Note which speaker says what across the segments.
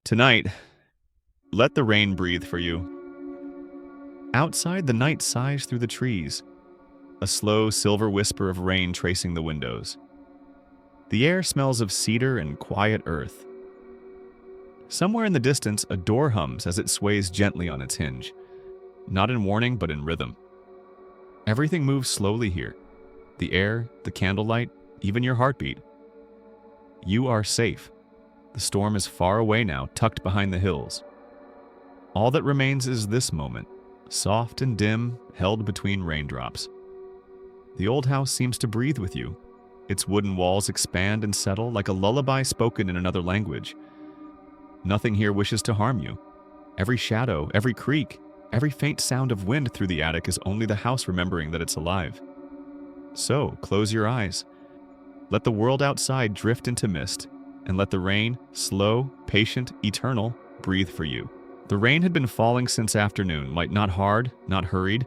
Speaker 1: Tonight, let the rain breathe for you. Outside, the night sighs through the trees, a slow silver whisper of rain tracing the windows. The air smells of cedar and quiet earth. Somewhere in the distance, a door hums as it sways gently on its hinge, not in warning but in rhythm. Everything moves slowly here. The air, the candlelight, even your heartbeat. You are safe. The storm is far away now, tucked behind the hills. All that remains is this moment, soft and dim, held between raindrops. The old house seems to breathe with you. Its wooden walls expand and settle like a lullaby spoken in another language. Nothing here wishes to harm you. Every shadow, every creak, every faint sound of wind through the attic is only the house remembering that it's alive. So, close your eyes. Let the world outside drift into mist, and let the rain, slow, patient, eternal, breathe for you. The rain had been falling since afternoon, not hard, not hurried,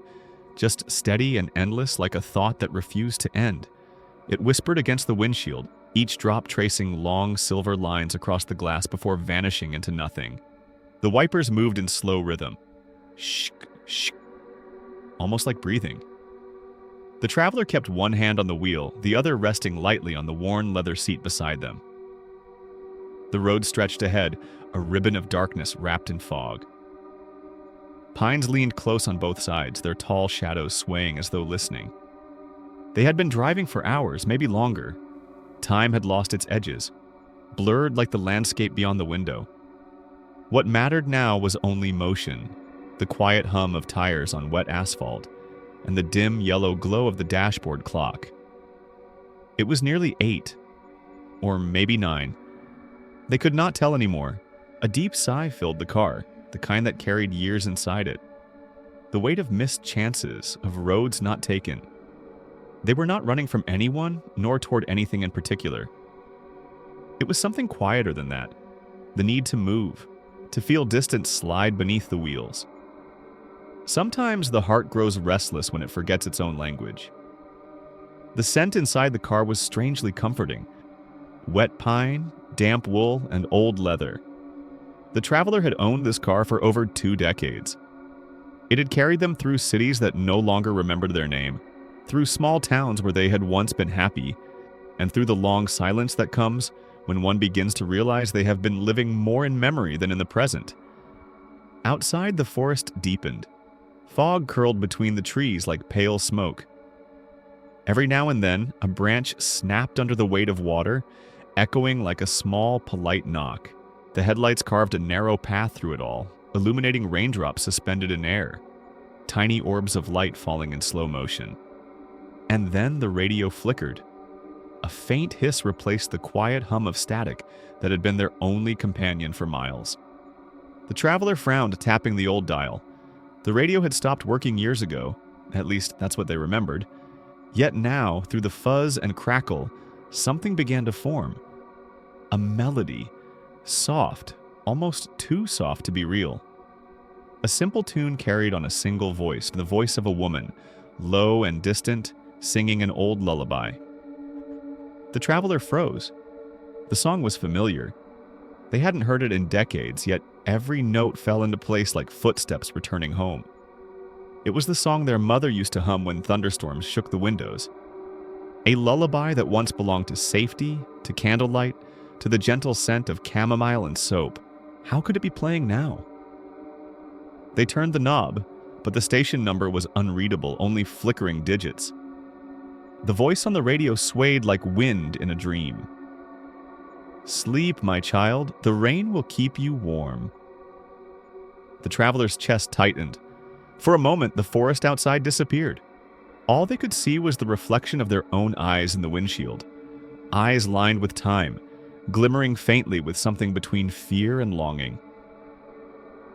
Speaker 1: just steady and endless like a thought that refused to end. It whispered against the windshield, each drop tracing long silver lines across the glass before vanishing into nothing. The wipers moved in slow rhythm. Shh, shh, almost like breathing. The traveler kept one hand on the wheel, the other resting lightly on the worn leather seat beside them. The road stretched ahead, a ribbon of darkness wrapped in fog. Pines leaned close on both sides, their tall shadows swaying as though listening. They had been driving for hours, maybe longer. Time had lost its edges, blurred like the landscape beyond the window. What mattered now was only motion, the quiet hum of tires on wet asphalt, and the dim yellow glow of the dashboard clock. It was nearly 8, or maybe 9. They could not tell anymore. A deep sigh filled the car, the kind that carried years inside it. The weight of missed chances, of roads not taken. They were not running from anyone, nor toward anything in particular. It was something quieter than that. The need to move, to feel distance slide beneath the wheels. Sometimes the heart grows restless when it forgets its own language. The scent inside the car was strangely comforting. Wet pine, damp wool, and old leather. The traveler had owned this car for over 2 decades. It had carried them through cities that no longer remembered their name, through small towns where they had once been happy, and through the long silence that comes when one begins to realize they have been living more in memory than in the present. Outside, the forest deepened. Fog curled between the trees like pale smoke. Every now and then, a branch snapped under the weight of water, echoing like a small, polite knock. The headlights carved a narrow path through it all, illuminating raindrops suspended in air, tiny orbs of light falling in slow motion. And then the radio flickered. A faint hiss replaced the quiet hum of static that had been their only companion for miles. The traveler frowned, tapping the old dial. The radio had stopped working years ago, at least that's what they remembered. Yet now, through the fuzz and crackle, something began to form. A melody, soft, almost too soft to be real. A simple tune carried on a single voice, the voice of a woman, low and distant, singing an old lullaby. The traveler froze. The song was familiar. They hadn't heard it in decades, yet every note fell into place like footsteps returning home. It was the song their mother used to hum when thunderstorms shook the windows. A lullaby that once belonged to safety, to candlelight, to the gentle scent of chamomile and soap. How could it be playing now? They turned the knob, but the station number was unreadable, only flickering digits. The voice on the radio swayed like wind in a dream. "Sleep, my child, the rain will keep you warm." The traveler's chest tightened. For a moment, the forest outside disappeared. All they could see was the reflection of their own eyes in the windshield. Eyes lined with time, glimmering faintly with something between fear and longing.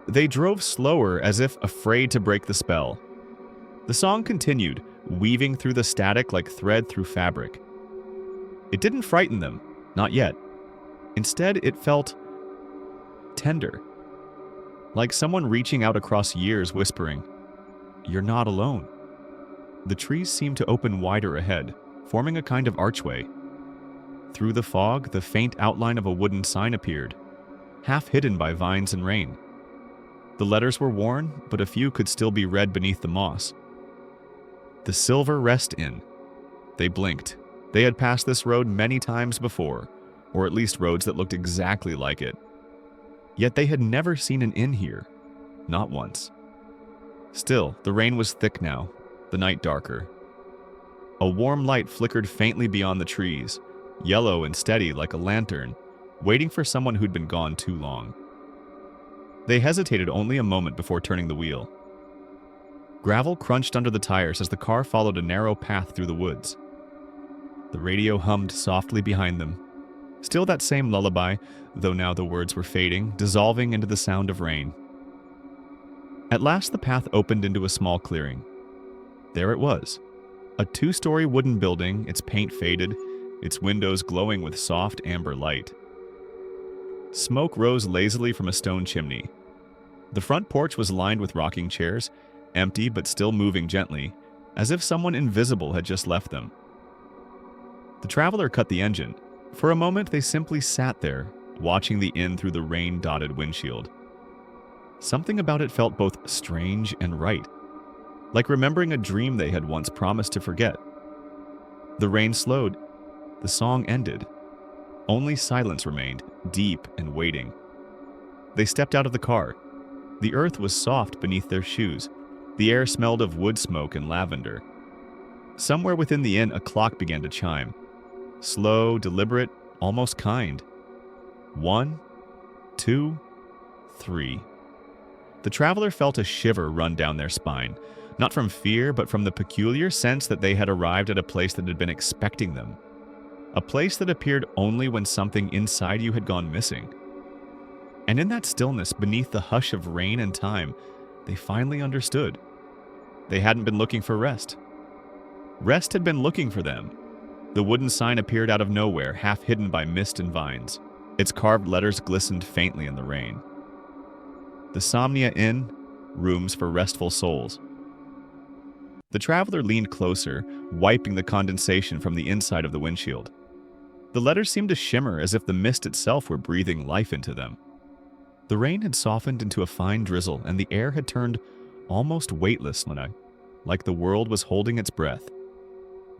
Speaker 1: They drove slower, as if afraid to break the spell. The song continued, weaving through the static like thread through fabric. It didn't frighten them, not yet. Instead, it felt tender, like someone reaching out across years whispering, "You're not alone." The trees seemed to open wider ahead, forming a kind of archway. Through the fog, the faint outline of a wooden sign appeared. half hidden by vines and rain. The letters were worn, but a few could still be read beneath the moss. The Silver Rest Inn. They blinked. They had passed this road many times before, or at least roads that looked exactly like it. Yet they had never seen an inn here. Not once. Still, the rain was thick now, the night darker. A warm light flickered faintly beyond the trees, yellow and steady like a lantern, waiting for someone who'd been gone too long. They hesitated only a moment before turning the wheel. Gravel crunched under the tires as the car followed a narrow path through the woods. The radio hummed softly behind them. Still that same lullaby, though now the words were fading, dissolving into the sound of rain. At last the path opened into a small clearing. There it was. A 2-story wooden building, its paint faded, its windows glowing with soft amber light. Smoke rose lazily from a stone chimney. The front porch was lined with rocking chairs, empty but still moving gently, as if someone invisible had just left them. The traveler cut the engine. For a moment they simply sat there, watching the inn through the rain-dotted windshield. Something about it felt both strange and right, like remembering a dream they had once promised to forget. The rain slowed. The song ended. Only silence remained, deep and waiting. They stepped out of the car. The earth was soft beneath their shoes. The air smelled of wood smoke and lavender. Somewhere within the inn, a clock began to chime. Slow, deliberate, almost kind. 1, 2, 3. The traveler felt a shiver run down their spine, not from fear, but from the peculiar sense that they had arrived at a place that had been expecting them. A place that appeared only when something inside you had gone missing. And in that stillness, beneath the hush of rain and time, they finally understood. They hadn't been looking for rest. Rest had been looking for them. The wooden sign appeared out of nowhere, half hidden by mist and vines. Its carved letters glistened faintly in the rain. The Somnia Inn, rooms for restful souls. The traveler leaned closer, wiping the condensation from the inside of the windshield. The letters seemed to shimmer as if the mist itself were breathing life into them. The rain had softened into a fine drizzle, and the air had turned almost weightless, like the world was holding its breath.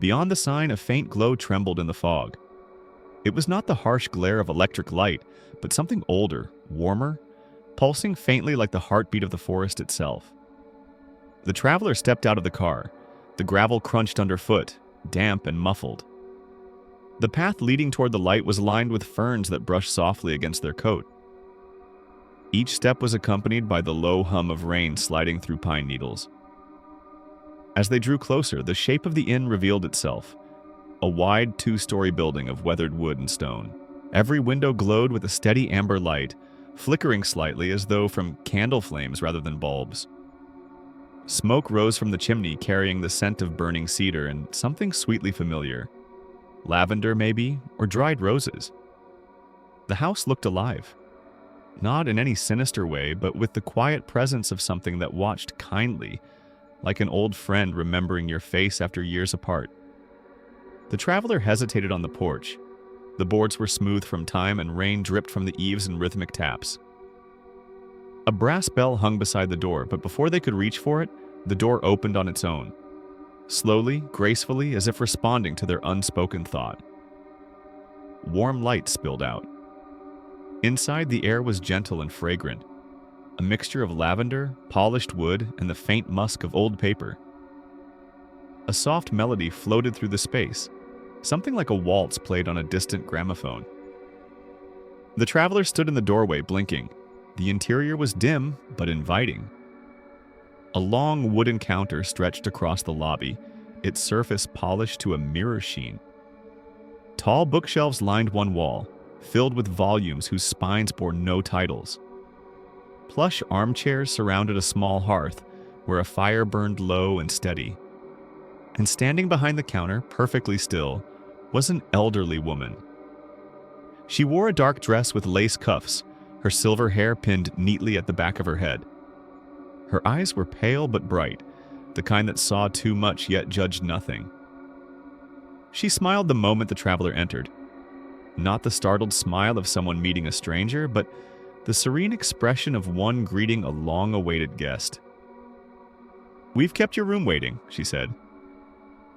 Speaker 1: Beyond the sign, a faint glow trembled in the fog. It was not the harsh glare of electric light, but something older, warmer, pulsing faintly like the heartbeat of the forest itself. The traveler stepped out of the car. The gravel crunched underfoot, damp and muffled. The path leading toward the light was lined with ferns that brushed softly against their coat. Each step was accompanied by the low hum of rain sliding through pine needles. As they drew closer, the shape of the inn revealed itself. A wide 2-story building of weathered wood and stone. Every window glowed with a steady amber light, flickering slightly as though from candle flames rather than bulbs. Smoke rose from the chimney carrying the scent of burning cedar and something sweetly familiar. Lavender, maybe, or dried roses. The house looked alive. Not in any sinister way, but with the quiet presence of something that watched kindly, like an old friend remembering your face after years apart. The traveler hesitated on the porch. The boards were smooth from time and rain dripped from the eaves in rhythmic taps. A brass bell hung beside the door, but before they could reach for it, the door opened on its own. Slowly, gracefully, as if responding to their unspoken thought. Warm light spilled out. Inside, the air was gentle and fragrant, a mixture of lavender, polished wood, and the faint musk of old paper. A soft melody floated through the space, something like a waltz played on a distant gramophone. The traveler stood in the doorway, blinking. The interior was dim, but inviting. A long wooden counter stretched across the lobby, its surface polished to a mirror sheen. Tall bookshelves lined one wall, filled with volumes whose spines bore no titles. Plush armchairs surrounded a small hearth, where a fire burned low and steady. And standing behind the counter, perfectly still, was an elderly woman. She wore a dark dress with lace cuffs, her silver hair pinned neatly at the back of her head. Her eyes were pale but bright, the kind that saw too much yet judged nothing. She smiled the moment the traveler entered. Not the startled smile of someone meeting a stranger, but the serene expression of one greeting a long-awaited guest. "We've kept your room waiting," she said.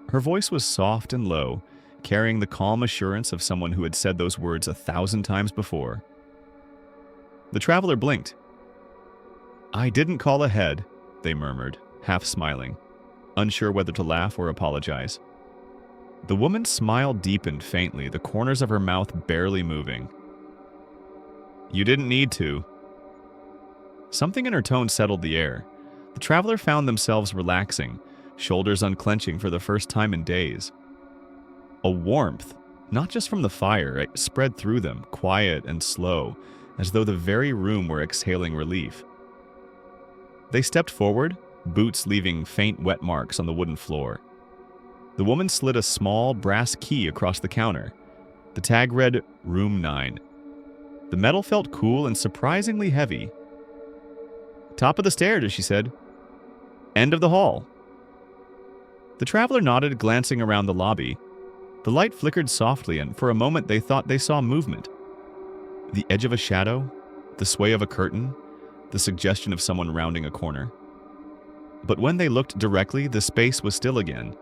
Speaker 1: Her voice was soft and low, carrying the calm assurance of someone who had said those words 1,000 times before. The traveler blinked. "I didn't call ahead," they murmured, half smiling, unsure whether to laugh or apologize. The woman's smile deepened faintly, the corners of her mouth barely moving. "You didn't need to." Something in her tone settled the air. The traveler found themselves relaxing, shoulders unclenching for the first time in days. A warmth, not just from the fire, it spread through them, quiet and slow, as though the very room were exhaling relief. They stepped forward, boots leaving faint wet marks on the wooden floor. The woman slid a small brass key across the counter. The tag read Room 9. The metal felt cool and surprisingly heavy. "Top of the stairs," she said. "End of the hall." The traveler nodded, glancing around the lobby. The light flickered softly, and for a moment they thought they saw movement. The edge of a shadow, the sway of a curtain, the suggestion of someone rounding a corner. But when they looked directly, the space was still again.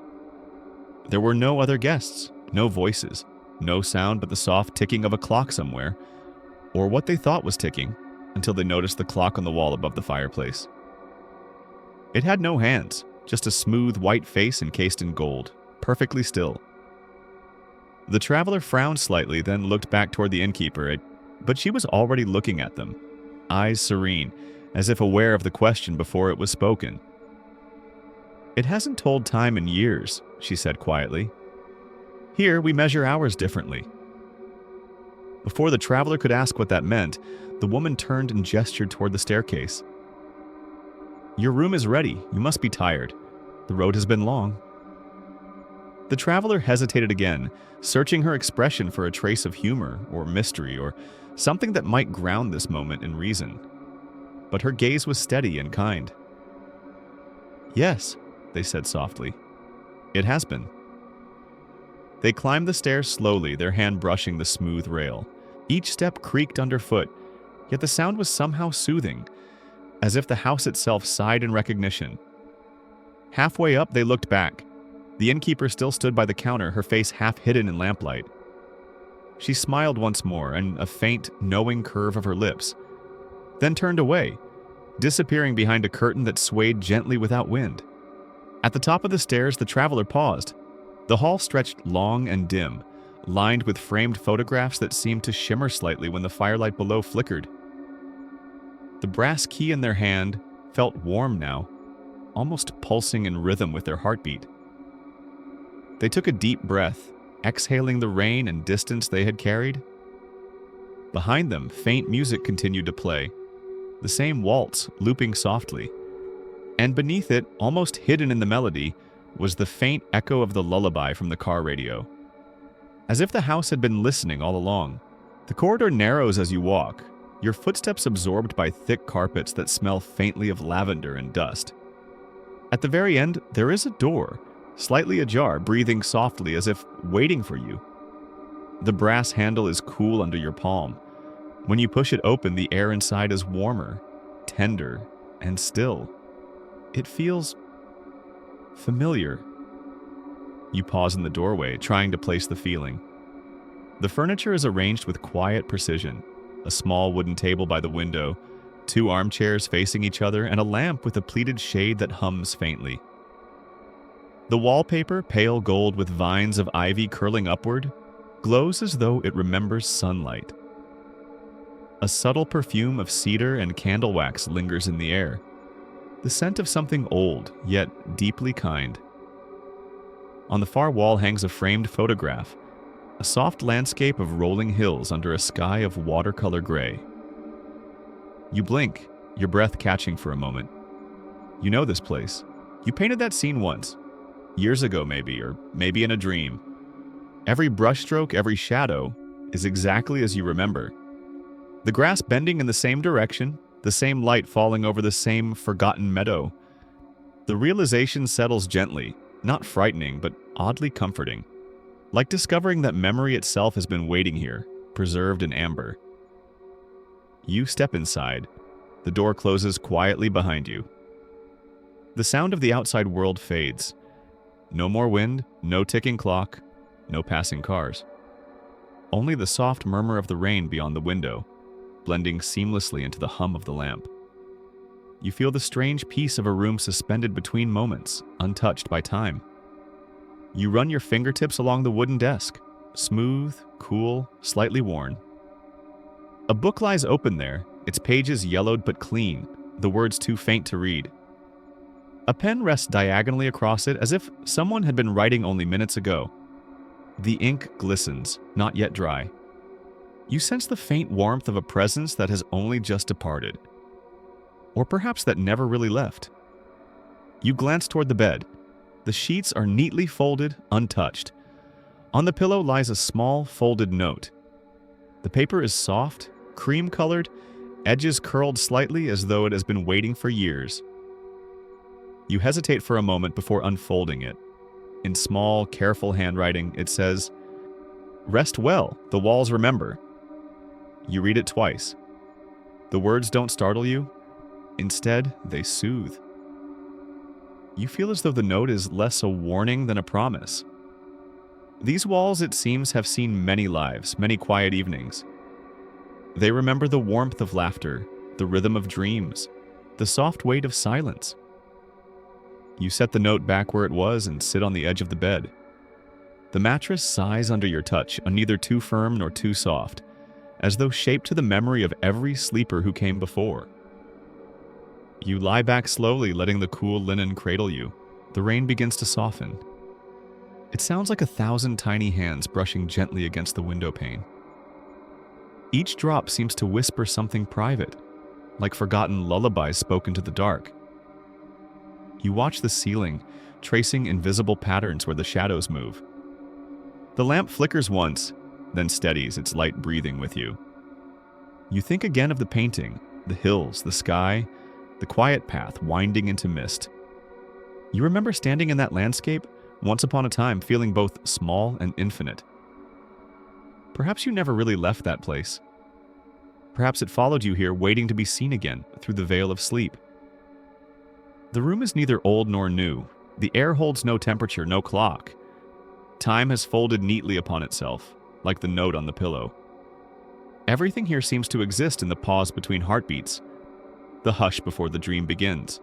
Speaker 1: There were no other guests, no voices, no sound but the soft ticking of a clock somewhere, or what they thought was ticking, until they noticed the clock on the wall above the fireplace. It had no hands, just a smooth white face encased in gold, perfectly still. The traveler frowned slightly, then looked back toward the innkeeper, but she was already looking at them, eyes serene, as if aware of the question before it was spoken. "It hasn't told time in years," she said quietly. "Here we measure hours differently." Before the traveler could ask what that meant, the woman turned and gestured toward the staircase. "Your room is ready. You must be tired. The road has been long." The traveler hesitated again, searching her expression for a trace of humor or mystery or something that might ground this moment in reason. But her gaze was steady and kind. "Yes," they said softly. "It has been." They climbed the stairs slowly, their hand brushing the smooth rail. Each step creaked underfoot, yet the sound was somehow soothing, as if the house itself sighed in recognition. Halfway up, they looked back. The innkeeper still stood by the counter, her face half hidden in lamplight. She smiled once more, and a faint, knowing curve of her lips, then turned away, disappearing behind a curtain that swayed gently without wind. At the top of the stairs, the traveler paused. The hall stretched long and dim, lined with framed photographs that seemed to shimmer slightly when the firelight below flickered. The brass key in their hand felt warm now, almost pulsing in rhythm with their heartbeat. They took a deep breath, exhaling the rain and distance they had carried. Behind them, faint music continued to play, the same waltz looping softly. And beneath it, almost hidden in the melody, was the faint echo of the lullaby from the car radio. As if the house had been listening all along. The corridor narrows as you walk, your footsteps absorbed by thick carpets that smell faintly of lavender and dust. At the very end, there is a door, slightly ajar, breathing softly as if waiting for you. The brass handle is cool under your palm. When you push it open, the air inside is warmer, tender, and still. It feels familiar. You pause in the doorway, trying to place the feeling. The furniture is arranged with quiet precision. A small wooden table by the window, 2 armchairs facing each other, and a lamp with a pleated shade that hums faintly. The wallpaper, pale gold with vines of ivy curling upward, glows as though it remembers sunlight. A subtle perfume of cedar and candle wax lingers in the air, the scent of something old, yet deeply kind. On the far wall hangs a framed photograph, a soft landscape of rolling hills under a sky of watercolor gray. You blink, your breath catching for a moment. You know this place. You painted that scene once. Years ago maybe, or maybe in a dream. Every brushstroke, every shadow, is exactly as you remember. The grass bending in the same direction, the same light falling over the same forgotten meadow. The realization settles gently, not frightening, but oddly comforting. Like discovering that memory itself has been waiting here, preserved in amber. You step inside. The door closes quietly behind you. The sound of the outside world fades. No more wind, no ticking clock, no passing cars. Only the soft murmur of the rain beyond the window, blending seamlessly into the hum of the lamp. You feel the strange peace of a room suspended between moments, untouched by time. You run your fingertips along the wooden desk, smooth, cool, slightly worn. A book lies open there, its pages yellowed but clean, the words too faint to read. A pen rests diagonally across it as if someone had been writing only minutes ago. The ink glistens, not yet dry. You sense the faint warmth of a presence that has only just departed. Or perhaps that never really left. You glance toward the bed. The sheets are neatly folded, untouched. On the pillow lies a small, folded note. The paper is soft, cream-colored, edges curled slightly as though it has been waiting for years. You hesitate for a moment before unfolding it. In small, careful handwriting, it says, "Rest well, the walls remember." You read it twice. The words don't startle you. Instead, they soothe. You feel as though the note is less a warning than a promise. These walls, it seems, have seen many lives, many quiet evenings. They remember the warmth of laughter, the rhythm of dreams, the soft weight of silence. You set the note back where it was and sit on the edge of the bed. The mattress sighs under your touch, neither too firm nor too soft, as though shaped to the memory of every sleeper who came before. You lie back slowly, letting the cool linen cradle you. The rain begins to soften. It sounds like 1,000 tiny hands brushing gently against the window pane. Each drop seems to whisper something private, like forgotten lullabies spoken to the dark. You watch the ceiling, tracing invisible patterns where the shadows move. The lamp flickers once, then steadies, its light breathing with you. You think again of the painting, the hills, the sky, the quiet path winding into mist. You remember standing in that landscape, once upon a time feeling both small and infinite. Perhaps you never really left that place. Perhaps it followed you here, waiting to be seen again through the veil of sleep. The room is neither old nor new. The air holds no temperature, no clock. Time has folded neatly upon itself, like the note on the pillow. Everything here seems to exist in the pause between heartbeats, the hush before the dream begins.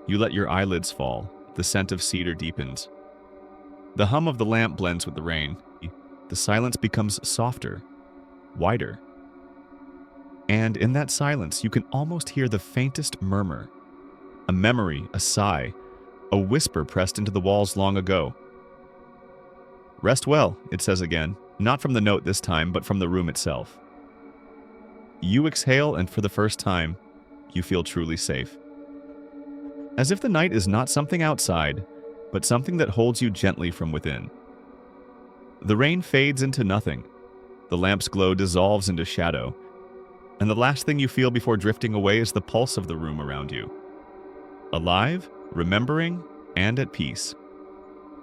Speaker 1: You let your eyelids fall, the scent of cedar deepens. The hum of the lamp blends with the rain. The silence becomes softer, wider. And in that silence, you can almost hear the faintest murmur. A memory, a sigh, a whisper pressed into the walls long ago. "Rest well," it says again, not from the note this time, but from the room itself. You exhale, and for the first time, you feel truly safe. As if the night is not something outside, but something that holds you gently from within. The rain fades into nothing. The lamp's glow dissolves into shadow. And the last thing you feel before drifting away is the pulse of the room around you. Alive, remembering, and at peace.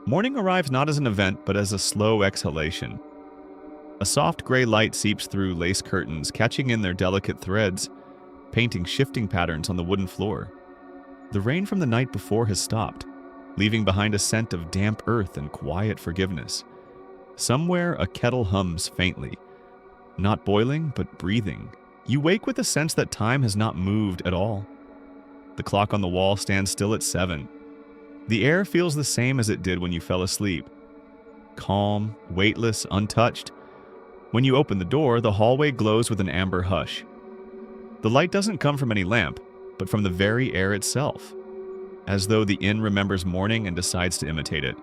Speaker 1: Morning arrives not as an event, but as a slow exhalation. A soft gray light seeps through lace curtains, catching in their delicate threads, painting shifting patterns on the wooden floor. The rain from the night before has stopped, leaving behind a scent of damp earth and quiet forgiveness. Somewhere a kettle hums faintly, not boiling, but breathing. You wake with a sense that time has not moved at all. The clock on the wall stands still at 7. The air feels the same as it did when you fell asleep. Calm, weightless, untouched. When you open the door, the hallway glows with an amber hush. The light doesn't come from any lamp, but from the very air itself, as though the inn remembers morning and decides to imitate it.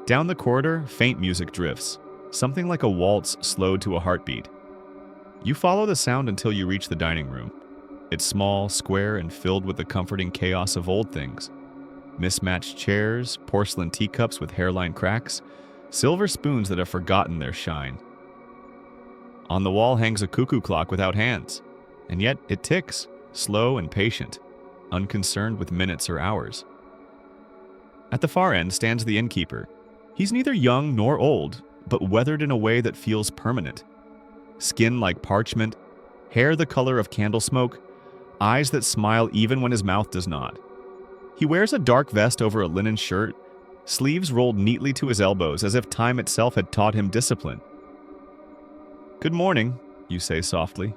Speaker 1: Down the corridor, faint music drifts, something like a waltz slowed to a heartbeat. You follow the sound until you reach the dining room. It's small, square, and filled with the comforting chaos of old things. Mismatched chairs, porcelain teacups with hairline cracks, silver spoons that have forgotten their shine. On the wall hangs a cuckoo clock without hands, and yet it ticks, slow and patient, unconcerned with minutes or hours. At the far end stands the innkeeper. He's neither young nor old, but weathered in a way that feels permanent. Skin like parchment, hair the color of candle smoke, eyes that smile even when his mouth does not. He wears a dark vest over a linen shirt, sleeves rolled neatly to his elbows as if time itself had taught him discipline. "Good morning," you say softly.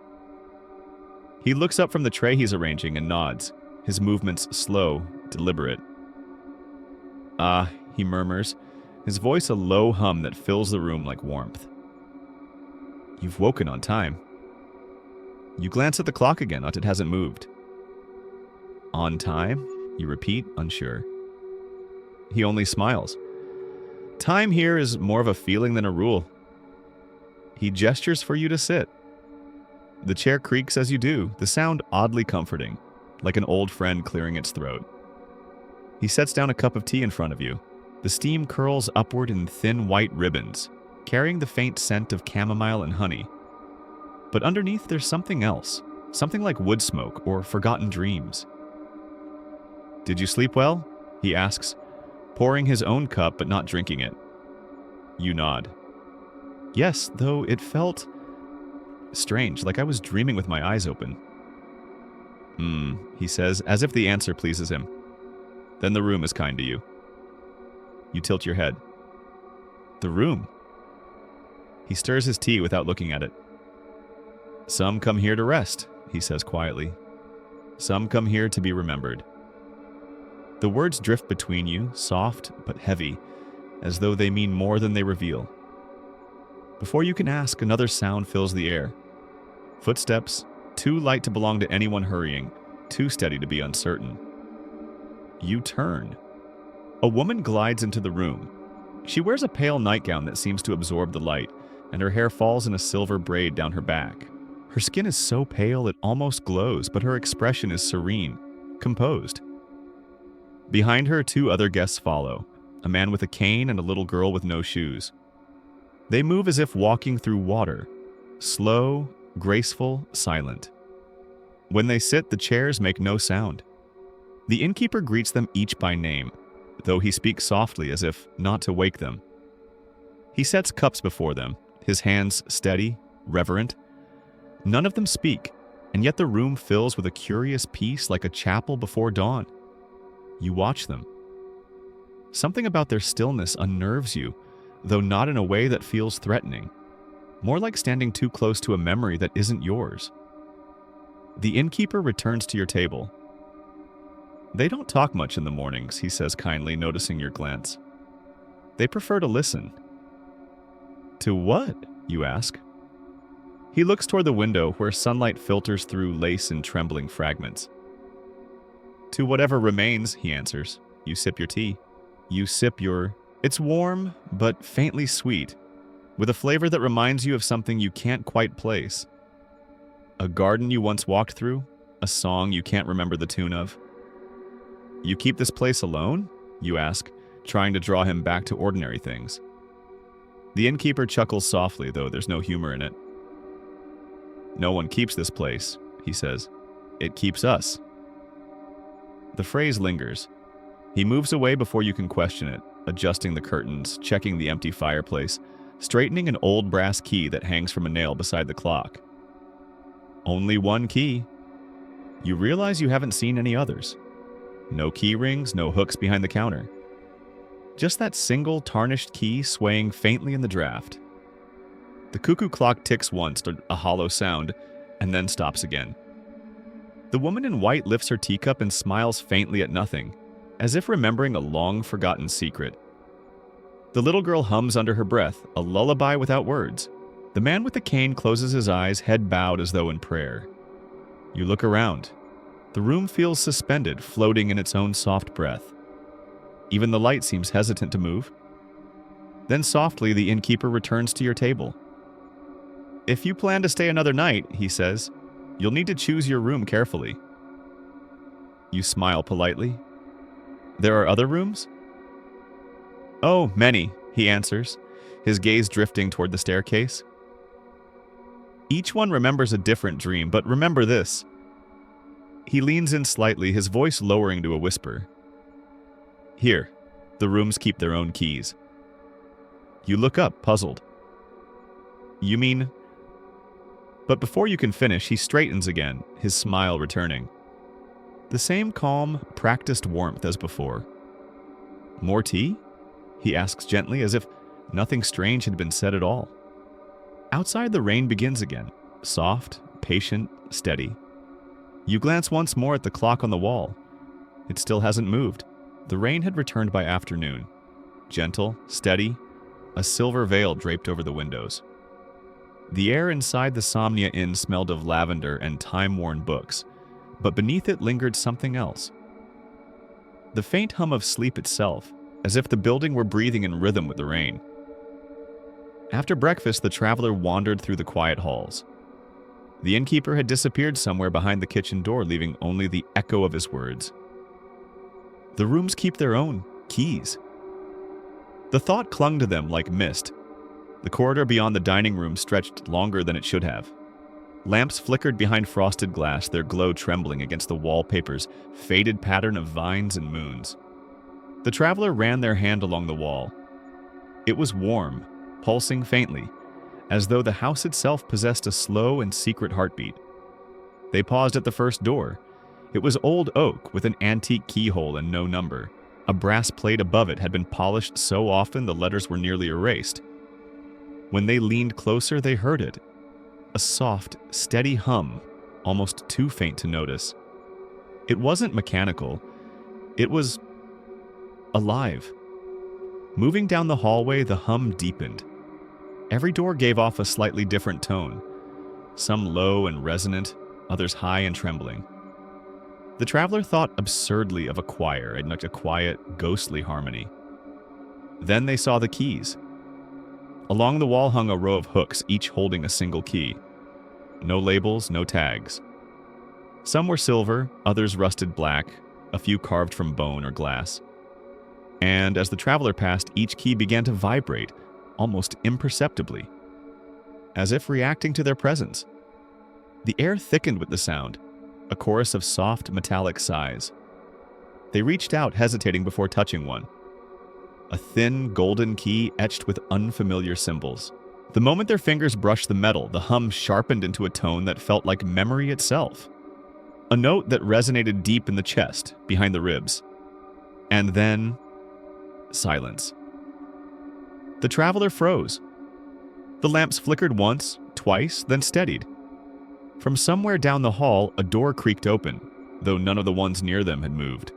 Speaker 1: He looks up from the tray he's arranging and nods, his movements slow, deliberate. "Ah," he murmurs, his voice a low hum that fills the room like warmth. "You've woken on time." You glance at the clock again, but it hasn't moved. "On time?" you repeat, unsure. He only smiles. Time here is more of a feeling than a rule. He gestures for you to sit. The chair creaks as you do, the sound oddly comforting, like an old friend clearing its throat. He sets down a cup of tea in front of you. The steam curls upward in thin white ribbons, carrying the faint scent of chamomile and honey. But underneath there's something else, something like wood smoke or forgotten dreams. "Did you sleep well?" he asks, pouring his own cup but not drinking it. You nod. "Yes, though it felt strange, like I was dreaming with my eyes open." He says, as if the answer pleases him. "Then the room is kind to you." You tilt your head. "The room?" He stirs his tea without looking at it. "Some come here to rest," he says quietly. "Some come here to be remembered." The words drift between you, soft but heavy, as though they mean more than they reveal. Before you can ask, another sound fills the air. Footsteps, too light to belong to anyone hurrying, too steady to be uncertain. You turn. A woman glides into the room. She wears a pale nightgown that seems to absorb the light, and her hair falls in a silver braid down her back. Her skin is so pale it almost glows, but her expression is serene, composed. Behind her, two other guests follow, a man with a cane and a little girl with no shoes. They move as if walking through water, slow, graceful, silent. When they sit, the chairs make no sound. The innkeeper greets them each by name, though he speaks softly as if not to wake them. He sets cups before them, his hands steady, reverent. None of them speak, and yet the room fills with a curious peace like a chapel before dawn. You watch them. Something about their stillness unnerves you, though not in a way that feels threatening. More like standing too close to a memory that isn't yours. The innkeeper returns to your table. "They don't talk much in the mornings," he says kindly, noticing your glance. "They prefer to listen." "To what?" you ask. He looks toward the window where sunlight filters through lace in trembling fragments. "To whatever remains," he answers. You sip your tea. You sip your... It's warm, but faintly sweet, with a flavor that reminds you of something you can't quite place. A garden you once walked through, a song you can't remember the tune of. "You keep this place alone?" you ask, trying to draw him back to ordinary things. The innkeeper chuckles softly, though there's no humor in it. "No one keeps this place," he says. "It keeps us." The phrase lingers. He moves away before you can question it, adjusting the curtains, checking the empty fireplace, straightening an old brass key that hangs from a nail beside the clock. Only one key. You realize you haven't seen any others. No key rings, no hooks behind the counter. Just that single tarnished key swaying faintly in the draft. The cuckoo clock ticks once, a hollow sound, and then stops again. The woman in white lifts her teacup and smiles faintly at nothing, as if remembering a long-forgotten secret. The little girl hums under her breath, a lullaby without words. The man with the cane closes his eyes, head bowed as though in prayer. You look around. The room feels suspended, floating in its own soft breath. Even the light seems hesitant to move. Then softly, the innkeeper returns to your table. "If you plan to stay another night," he says, "you'll need to choose your room carefully." You smile politely. "There are other rooms?" "Oh, many," he answers, his gaze drifting toward the staircase. "Each one remembers a different dream, but remember this." He leans in slightly, his voice lowering to a whisper. "Here, the rooms keep their own keys." You look up, puzzled. "You mean..." But before you can finish, he straightens again, his smile returning. The same calm, practiced warmth as before. "More tea?" he asks gently, as if nothing strange had been said at all. Outside, the rain begins again, soft, patient, steady. You glance once more at the clock on the wall. It still hasn't moved. The rain had returned by afternoon. Gentle, steady, a silver veil draped over the windows. The air inside the Somnia Inn smelled of lavender and time-worn books, but beneath it lingered something else. The faint hum of sleep itself, as if the building were breathing in rhythm with the rain. After breakfast, the traveler wandered through the quiet halls. The innkeeper had disappeared somewhere behind the kitchen door, leaving only the echo of his words. The rooms keep their own keys. The thought clung to them like mist. The corridor beyond the dining room stretched longer than it should have. Lamps flickered behind frosted glass, their glow trembling against the wallpaper's faded pattern of vines and moons. The traveler ran their hand along the wall. It was warm, pulsing faintly, as though the house itself possessed a slow and secret heartbeat. They paused at the first door. It was old oak with an antique keyhole and no number. A brass plate above it had been polished so often the letters were nearly erased. When they leaned closer, they heard it. A soft, steady hum, almost too faint to notice. It wasn't mechanical. It was alive. Moving down the hallway, the hum deepened. Every door gave off a slightly different tone, some low and resonant, others high and trembling. The traveler thought absurdly of a choir and like a quiet, ghostly harmony. Then they saw the keys. Along the wall hung a row of hooks, each holding a single key. No labels, no tags. Some were silver, others rusted black, a few carved from bone or glass. And as the traveler passed, each key began to vibrate, almost imperceptibly, as if reacting to their presence. The air thickened with the sound, a chorus of soft, metallic sighs. They reached out, hesitating before touching one. A thin, golden key etched with unfamiliar symbols. The moment their fingers brushed the metal, the hum sharpened into a tone that felt like memory itself. A note that resonated deep in the chest, behind the ribs. And then, silence. The traveler froze. The lamps flickered once, twice, then steadied. From somewhere down the hall, a door creaked open, though none of the ones near them had moved.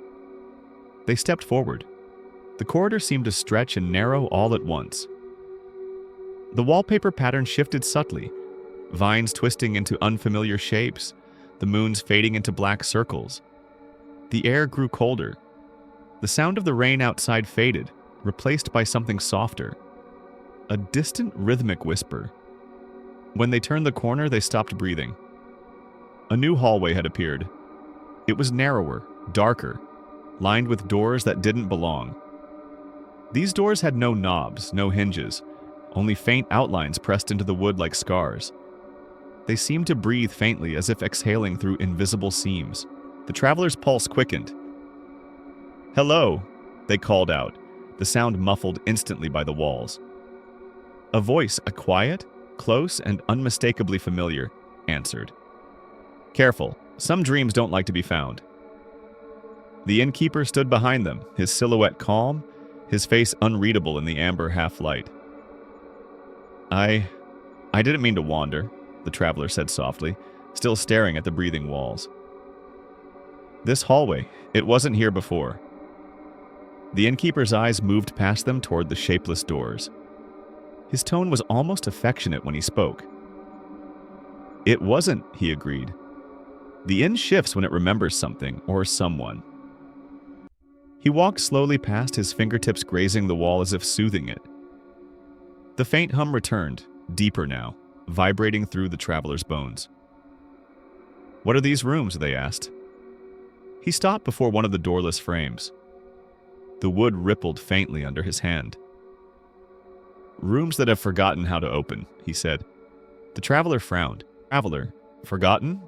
Speaker 1: They stepped forward. The corridor seemed to stretch and narrow all at once. The wallpaper pattern shifted subtly, vines twisting into unfamiliar shapes, the moons fading into black circles. The air grew colder. The sound of the rain outside faded, replaced by something softer. A distant rhythmic whisper. When they turned the corner, they stopped breathing. A new hallway had appeared. It was narrower, darker, lined with doors that didn't belong. These doors had no knobs, no hinges, only faint outlines pressed into the wood like scars. They seemed to breathe faintly, as if exhaling through invisible seams. The traveler's pulse quickened. "Hello," they called out, the sound muffled instantly by the walls. A voice, a quiet, close, and unmistakably familiar, answered. "Careful, some dreams don't like to be found." The innkeeper stood behind them, his silhouette calm, his face unreadable in the amber half-light. I didn't mean to wander," the traveler said softly, still staring at the breathing walls. "This hallway, it wasn't here before." The innkeeper's eyes moved past them toward the shapeless doors. His tone was almost affectionate when he spoke. "It wasn't," he agreed. "The inn shifts when it remembers something or someone." He walked slowly past, his fingertips grazing the wall as if soothing it. The faint hum returned, deeper now, vibrating through the traveler's bones. "What are these rooms?" they asked. He stopped before one of the doorless frames. The wood rippled faintly under his hand. "Rooms that have forgotten how to open," he said. The traveler frowned. "Traveler, forgotten?"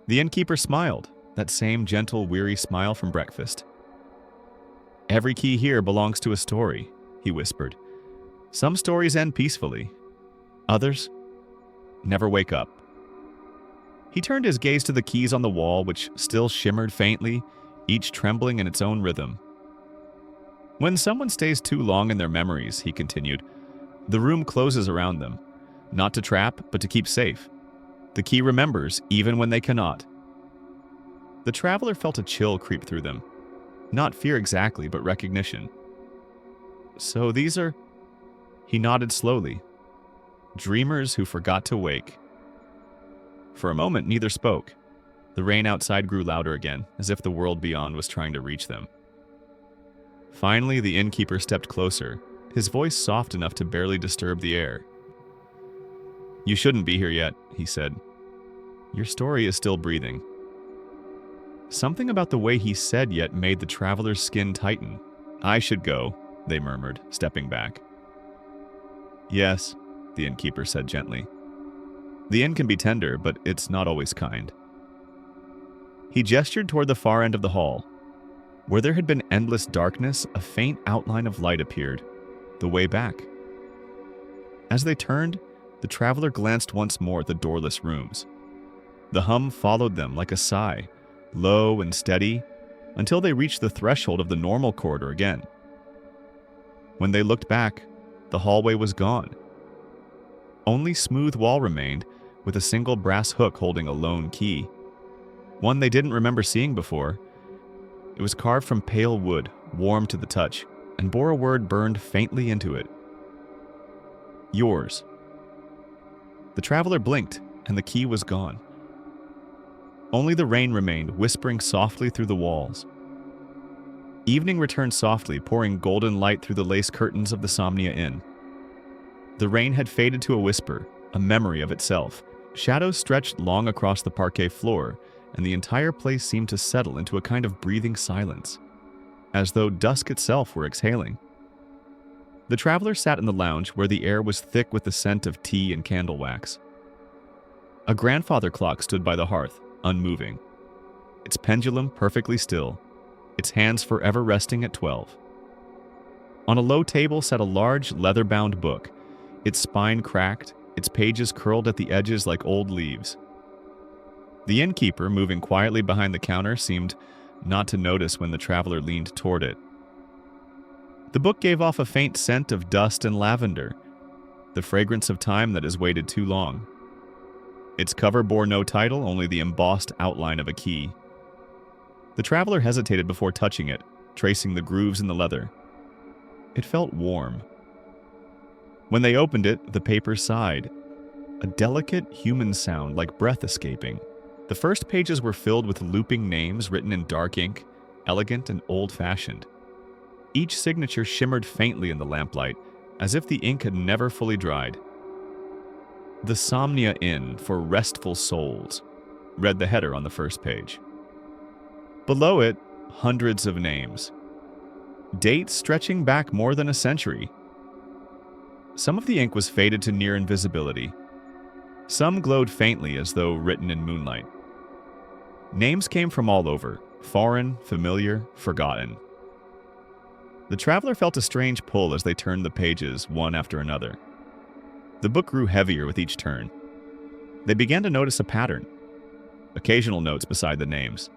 Speaker 1: The innkeeper smiled, that same gentle, weary smile from breakfast. "Every key here belongs to a story," he whispered. "Some stories end peacefully. Others Never wake up. He turned his gaze to the keys on the wall, which still shimmered faintly, each trembling in its own rhythm. When someone stays too long in their memories, he continued, the room closes around them, not to trap, but to keep safe. The key remembers, even when they cannot. The traveler felt a chill creep through them. Not fear exactly, but recognition. So these are... He nodded slowly. Dreamers who forgot to wake. For a moment, neither spoke. The rain outside grew louder again, as if the world beyond was trying to reach them. Finally, the innkeeper stepped closer, his voice soft enough to barely disturb the air. You shouldn't be here yet, he said. Your story is still breathing. Something about the way he said yet made the traveler's skin tighten. I should go, they murmured, stepping back. Yes, the innkeeper said gently. The inn can be tender, but it's not always kind. He gestured toward the far end of the hall. Where there had been endless darkness, a faint outline of light appeared, the way back. As they turned, the traveler glanced once more at the doorless rooms. The hum followed them like a sigh, low and steady, until they reached the threshold of the normal corridor again. When they looked back, the hallway was gone. Only smooth wall remained, with a single brass hook holding a lone key. One they didn't remember seeing before. It was carved from pale wood, warm to the touch, and bore a word burned faintly into it. Yours. The traveler blinked, and the key was gone. Only the rain remained, whispering softly through the walls. Evening returned softly, pouring golden light through the lace curtains of the Somnia Inn. The rain had faded to a whisper, a memory of itself. Shadows stretched long across the parquet floor, and the entire place seemed to settle into a kind of breathing silence, as though dusk itself were exhaling. The traveler sat in the lounge where the air was thick with the scent of tea and candle wax. A grandfather clock stood by the hearth, unmoving, its pendulum perfectly still, its hands forever resting at 12. On a low table sat a large leather-bound book, its spine cracked, its pages curled at the edges like old leaves. The innkeeper, moving quietly behind the counter, seemed not to notice when the traveler leaned toward it. The book gave off a faint scent of dust and lavender, the fragrance of time that has waited too long. Its cover bore no title, only the embossed outline of a key. The traveler hesitated before touching it, tracing the grooves in the leather. It felt warm. When they opened it, the paper sighed, a delicate human sound like breath escaping. The first pages were filled with looping names written in dark ink, elegant and old-fashioned. Each signature shimmered faintly in the lamplight, as if the ink had never fully dried. The Somnia Inn for Restful Souls, read the header on the first page. Below it, hundreds of names. Dates stretching back more than a century. Some of the ink was faded to near invisibility. Some glowed faintly as though written in moonlight. Names came from all over, foreign, familiar, forgotten. The traveler felt a strange pull as they turned the pages, one after another. The book grew heavier with each turn. They began to notice a pattern. Occasional notes beside the names.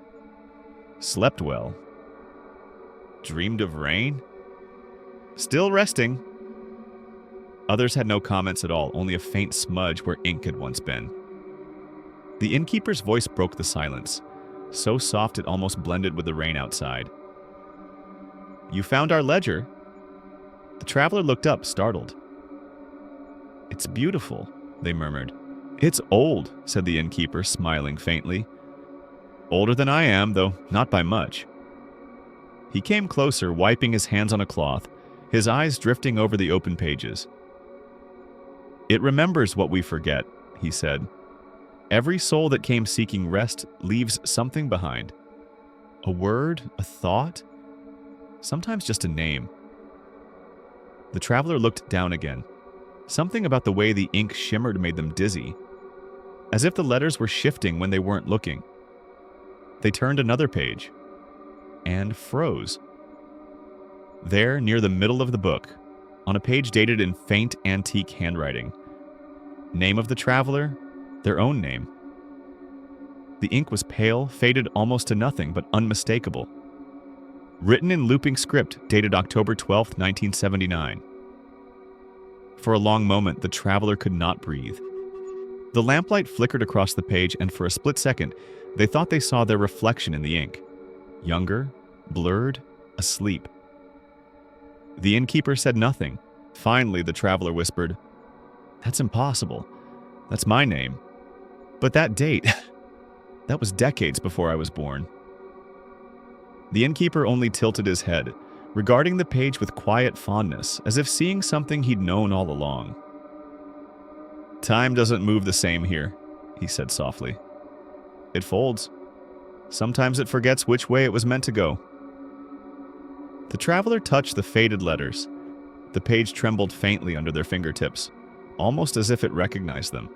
Speaker 1: Slept well. Dreamed of rain. Still resting. Others had no comments at all, only a faint smudge where ink had once been. The innkeeper's voice broke the silence, so soft it almost blended with the rain outside. You found our ledger? The traveler looked up, startled. It's beautiful, they murmured. It's old, said the innkeeper, smiling faintly. Older than I am, though not by much. He came closer, wiping his hands on a cloth, his eyes drifting over the open pages. It remembers what we forget, he said. Every soul that came seeking rest leaves something behind. A word, a thought, sometimes just a name. The traveler looked down again. Something about the way the ink shimmered made them dizzy, as if the letters were shifting when they weren't looking. They turned another page and froze. There, near the middle of the book, on a page dated in faint antique handwriting, Name of the traveler? Their own name. The ink was pale, faded almost to nothing, but unmistakable. Written in looping script, dated October 12, 1979. For a long moment, the traveler could not breathe. The lamplight flickered across the page, and for a split second, they thought they saw their reflection in the ink. Younger, blurred, asleep. The innkeeper said nothing. Finally, the traveler whispered, "That's impossible. That's my name. But that date, that was decades before I was born." The innkeeper only tilted his head, regarding the page with quiet fondness, as if seeing something he'd known all along. "Time doesn't move the same here," he said softly. "It folds. Sometimes it forgets which way it was meant to go." The traveler touched the faded letters. The page trembled faintly under their fingertips, almost as if it recognized them.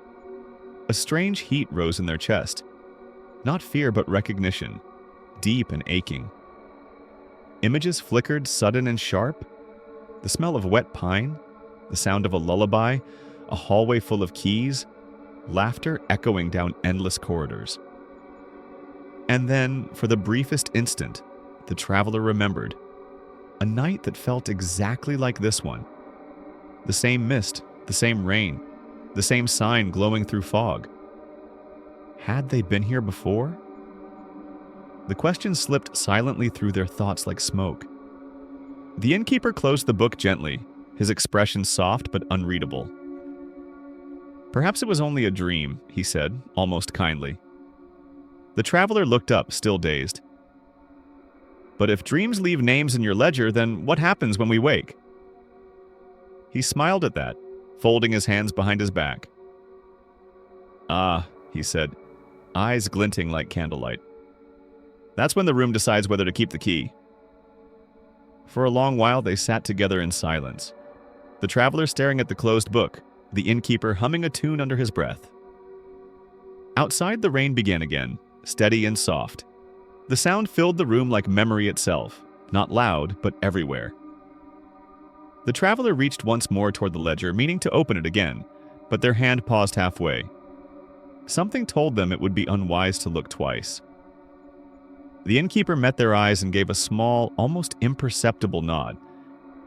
Speaker 1: A strange heat rose in their chest. Not fear, but recognition, deep and aching. Images flickered, sudden and sharp. The smell of wet pine, the sound of a lullaby, a hallway full of keys, laughter echoing down endless corridors. And then, for the briefest instant, the traveler remembered. A night that felt exactly like this one. The same mist, the same rain, the same sign glowing through fog. Had they been here before? The question slipped silently through their thoughts like smoke. The innkeeper closed the book gently, his expression soft but unreadable. "Perhaps it was only a dream," he said, almost kindly. The traveler looked up, still dazed. "But if dreams leave names in your ledger, then what happens when we wake?" He smiled at that, folding his hands behind his back. "Ah," he said, eyes glinting like candlelight. "That's when the room decides whether to keep the key." For a long while they sat together in silence, the traveler staring at the closed book, the innkeeper humming a tune under his breath. Outside, the rain began again, steady and soft. The sound filled the room like memory itself, not loud, but everywhere. The traveler reached once more toward the ledger, meaning to open it again, but their hand paused halfway. Something told them it would be unwise to look twice. The innkeeper met their eyes and gave a small, almost imperceptible nod,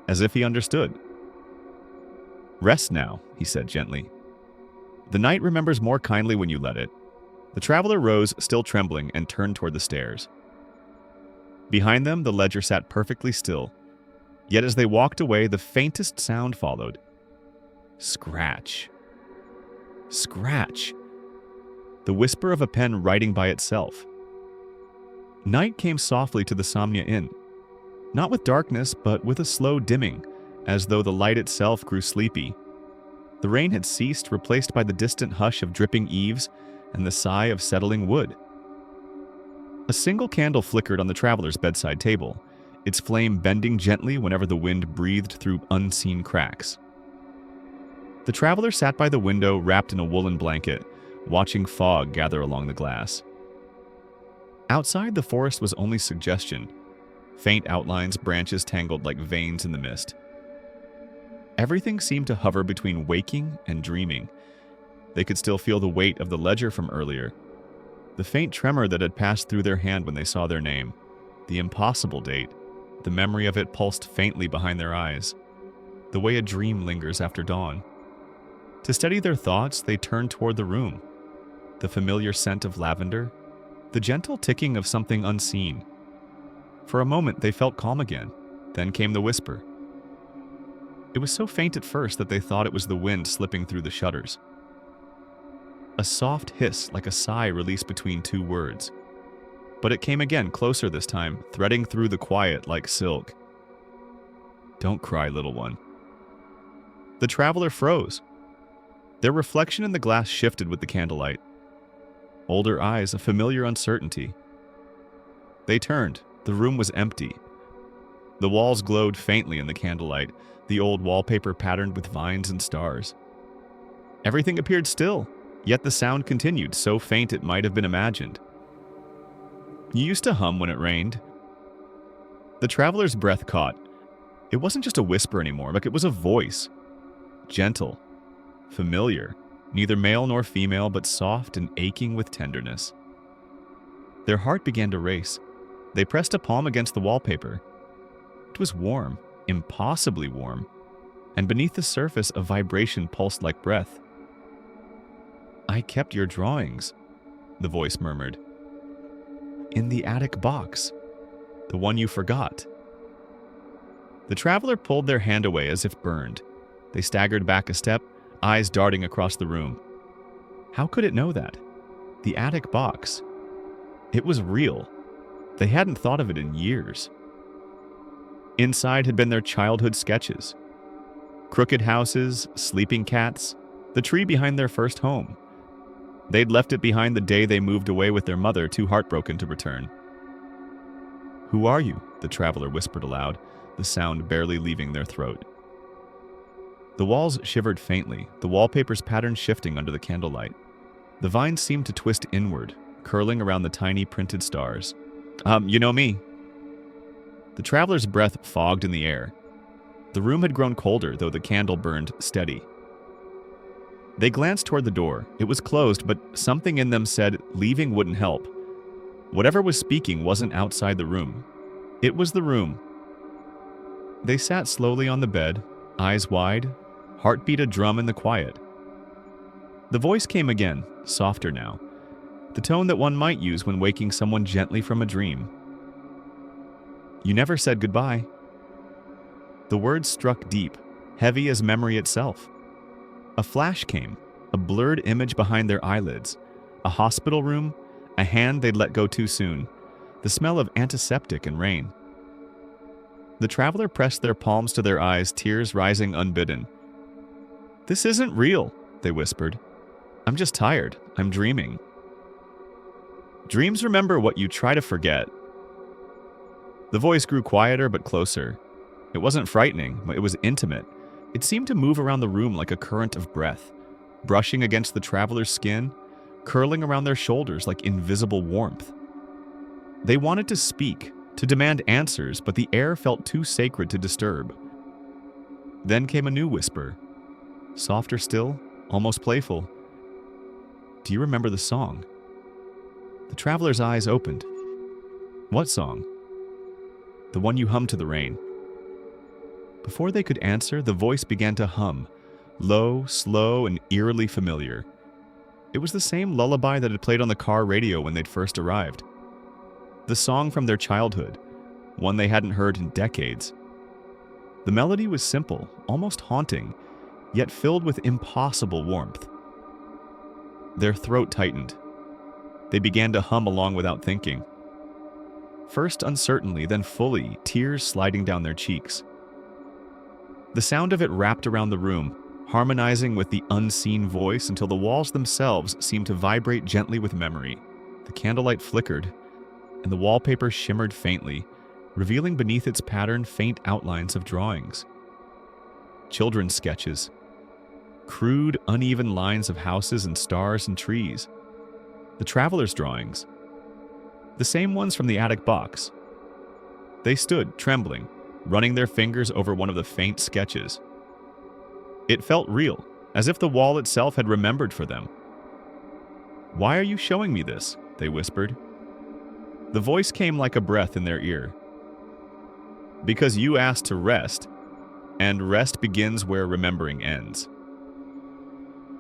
Speaker 1: as if he understood. "Rest now," he said gently. "The night remembers more kindly when you let it." The traveler rose, still trembling, and turned toward the stairs. Behind them, the ledger sat perfectly still. Yet as they walked away, the faintest sound followed. Scratch. Scratch. The whisper of a pen writing by itself. Night came softly to the Samnia Inn. Not with darkness, but with a slow dimming, as though the light itself grew sleepy. The rain had ceased, replaced by the distant hush of dripping eaves and the sigh of settling wood. A single candle flickered on the traveler's bedside table, its flame bending gently whenever the wind breathed through unseen cracks. The traveler sat by the window, wrapped in a woolen blanket, watching fog gather along the glass. Outside, the forest was only suggestion, faint outlines, branches tangled like veins in the mist. Everything seemed to hover between waking and dreaming. They could still feel the weight of the ledger from earlier, the faint tremor that had passed through their hand when they saw their name, the impossible date, the memory of it pulsed faintly behind their eyes, the way a dream lingers after dawn. To steady their thoughts, they turned toward the room, the familiar scent of lavender, the gentle ticking of something unseen. For a moment, they felt calm again. Then came the whisper. It was so faint at first that they thought it was the wind slipping through the shutters. A soft hiss, like a sigh released between two words. But it came again, closer this time, threading through the quiet like silk. "Don't cry, little one." The traveler froze. Their reflection in the glass shifted with the candlelight. Older eyes, a familiar uncertainty. They turned. The room was empty. The walls glowed faintly in the candlelight, the old wallpaper patterned with vines and stars. Everything appeared still, yet the sound continued, so faint it might have been imagined. "You used to hum when it rained." The traveler's breath caught. It wasn't just a whisper anymore, like it was a voice. Gentle, familiar, neither male nor female, but soft and aching with tenderness. Their heart began to race. They pressed a palm against the wallpaper. It was warm, impossibly warm, and beneath the surface a vibration pulsed like breath. "I kept your drawings," the voice murmured. "In the attic box, the one you forgot." The traveler pulled their hand away as if burned. They staggered back a step, eyes darting across the room. How could it know that? The attic box. It was real. They hadn't thought of it in years. Inside had been their childhood sketches. Crooked houses, sleeping cats, the tree behind their first home. They'd left it behind the day they moved away with their mother, too heartbroken to return. "Who are you?" the traveler whispered aloud, the sound barely leaving their throat. The walls shivered faintly, the wallpaper's pattern shifting under the candlelight. The vines seemed to twist inward, curling around the tiny printed stars. You know me." The traveler's breath fogged in the air. The room had grown colder, though the candle burned steady. They glanced toward the door. It was closed, but something in them said leaving wouldn't help. Whatever was speaking wasn't outside the room. It was the room. They sat slowly on the bed, eyes wide, heartbeat a drum in the quiet. The voice came again, softer now, the tone that one might use when waking someone gently from a dream. "You never said goodbye." The words struck deep, heavy as memory itself. A flash came, a blurred image behind their eyelids, a hospital room, a hand they'd let go too soon, the smell of antiseptic and rain. The traveler pressed their palms to their eyes, tears rising unbidden. "This isn't real," they whispered. "I'm just tired. I'm dreaming." "Dreams remember what you try to forget." The voice grew quieter but closer. It wasn't frightening, but it was intimate. It seemed to move around the room like a current of breath, brushing against the traveler's skin, curling around their shoulders like invisible warmth. They wanted to speak, to demand answers, but the air felt too sacred to disturb. Then came a new whisper, softer still, almost playful. "Do you remember the song?" The traveler's eyes opened. "What song?" "The one you hummed to the rain." Before they could answer, the voice began to hum, low, slow, and eerily familiar. It was the same lullaby that had played on the car radio when they'd first arrived. The song from their childhood, one they hadn't heard in decades. The melody was simple, almost haunting, yet filled with impossible warmth. Their throat tightened. They began to hum along without thinking. First uncertainly, then fully, tears sliding down their cheeks. The sound of it wrapped around the room, harmonizing with the unseen voice until the walls themselves seemed to vibrate gently with memory. The candlelight flickered, and the wallpaper shimmered faintly, revealing beneath its pattern faint outlines of drawings. Children's sketches. Crude, uneven lines of houses and stars and trees. The traveler's drawings. The same ones from the attic box. They stood, trembling, running their fingers over one of the faint sketches. It felt real, as if the wall itself had remembered for them. "Why are you showing me this?" they whispered. The voice came like a breath in their ear. "Because you asked to rest, and rest begins where remembering ends."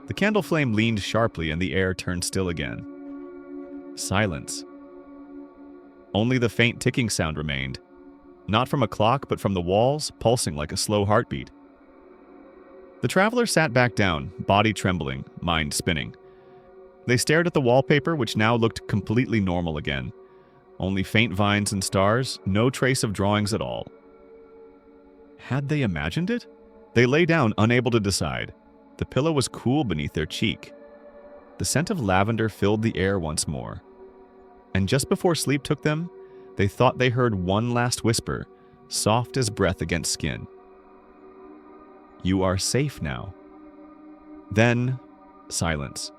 Speaker 1: The candle flame leaned sharply and the air turned still again. Silence. Only the faint ticking sound remained, not from a clock but from the walls, pulsing like a slow heartbeat. The traveler sat back down, body trembling, mind spinning. They stared at the wallpaper, which now looked completely normal again. Only faint vines and stars, no trace of drawings at all. Had they imagined it? They lay down, unable to decide. The pillow was cool beneath their cheek. The scent of lavender filled the air once more. And just before sleep took them, they thought they heard one last whisper, soft as breath against skin. "You are safe now." Then, silence.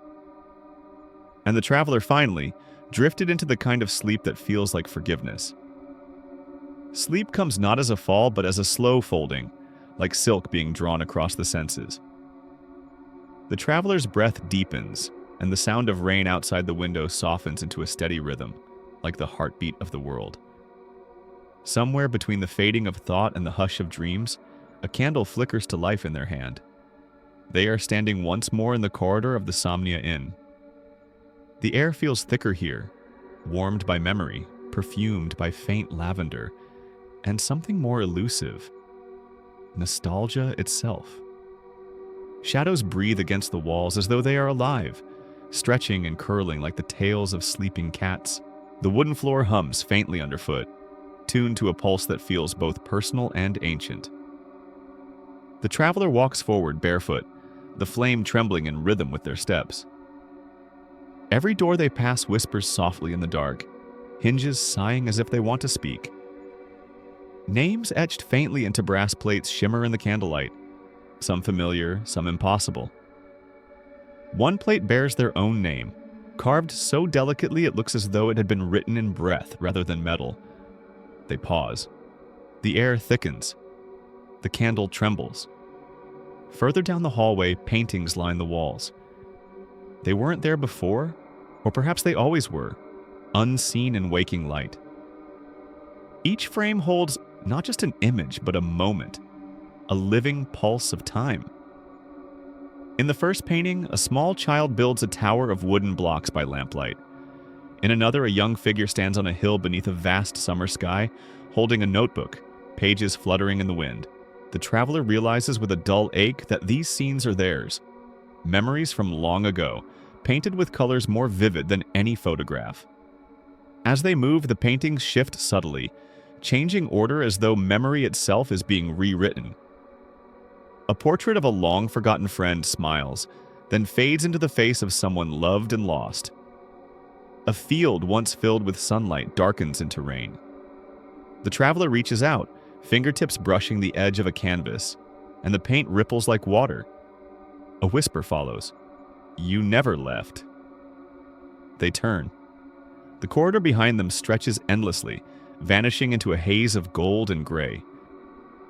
Speaker 1: And the traveler finally drifted into the kind of sleep that feels like forgiveness. Sleep comes not as a fall, but as a slow folding, like silk being drawn across the senses. The traveler's breath deepens, and the sound of rain outside the window softens into a steady rhythm, like the heartbeat of the world. Somewhere between the fading of thought and the hush of dreams, a candle flickers to life in their hand. They are standing once more in the corridor of the Somnia Inn. The air feels thicker here, warmed by memory, perfumed by faint lavender, and something more elusive: nostalgia itself. Shadows breathe against the walls as though they are alive, stretching and curling like the tails of sleeping cats. The wooden floor hums faintly underfoot, tuned to a pulse that feels both personal and ancient. The traveler walks forward barefoot, the flame trembling in rhythm with their steps. Every door they pass whispers softly in the dark, hinges sighing as if they want to speak. Names etched faintly into brass plates shimmer in the candlelight, some familiar, some impossible. One plate bears their own name, carved so delicately it looks as though it had been written in breath rather than metal. They pause. The air thickens. The candle trembles. Further down the hallway, paintings line the walls. They weren't there before, or perhaps they always were, unseen in waking light. Each frame holds not just an image, but a moment, a living pulse of time. In the first painting, a small child builds a tower of wooden blocks by lamplight. In another, a young figure stands on a hill beneath a vast summer sky, holding a notebook, pages fluttering in the wind. The traveler realizes with a dull ache that these scenes are theirs, memories from long ago, painted with colors more vivid than any photograph. As they move, the paintings shift subtly, changing order as though memory itself is being rewritten. A portrait of a long-forgotten friend smiles, then fades into the face of someone loved and lost. A field once filled with sunlight darkens into rain. The traveler reaches out, fingertips brushing the edge of a canvas, and the paint ripples like water. A whisper follows. "You never left." They turn. The corridor behind them stretches endlessly, vanishing into a haze of gold and gray.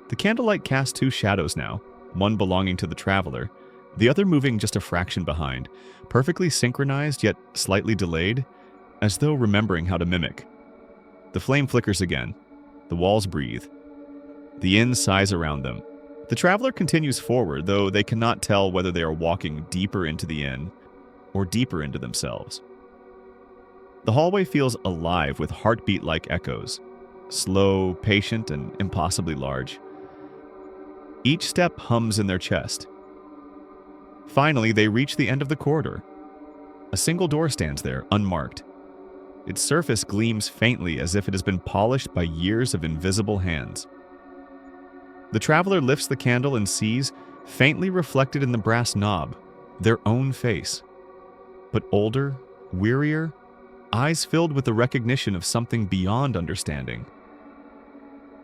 Speaker 1: The candlelight casts two shadows now, one belonging to the traveler, the other moving just a fraction behind, perfectly synchronized yet slightly delayed, as though remembering how to mimic. The flame flickers again. The walls breathe. The inn sighs around them. The traveler continues forward, though they cannot tell whether they are walking deeper into the inn or deeper into themselves. The hallway feels alive with heartbeat-like echoes, slow, patient, and impossibly large. Each step hums in their chest. Finally, they reach the end of the corridor. A single door stands there, unmarked. Its surface gleams faintly as if it has been polished by years of invisible hands. The traveler lifts the candle and sees, faintly reflected in the brass knob, their own face. But older, wearier, eyes filled with the recognition of something beyond understanding.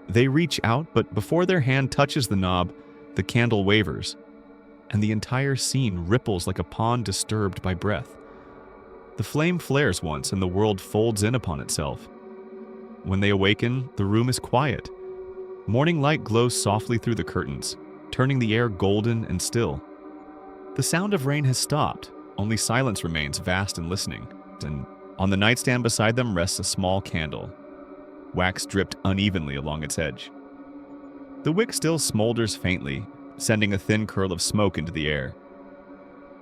Speaker 1: They reach out, but before their hand touches the knob, the candle wavers, and the entire scene ripples like a pond disturbed by breath. The flame flares once, and the world folds in upon itself. When they awaken, the room is quiet. Morning light glows softly through the curtains, turning the air golden and still. The sound of rain has stopped, only silence remains vast and listening, and on the nightstand beside them rests a small candle, wax dripped unevenly along its edge. The wick still smolders faintly, sending a thin curl of smoke into the air.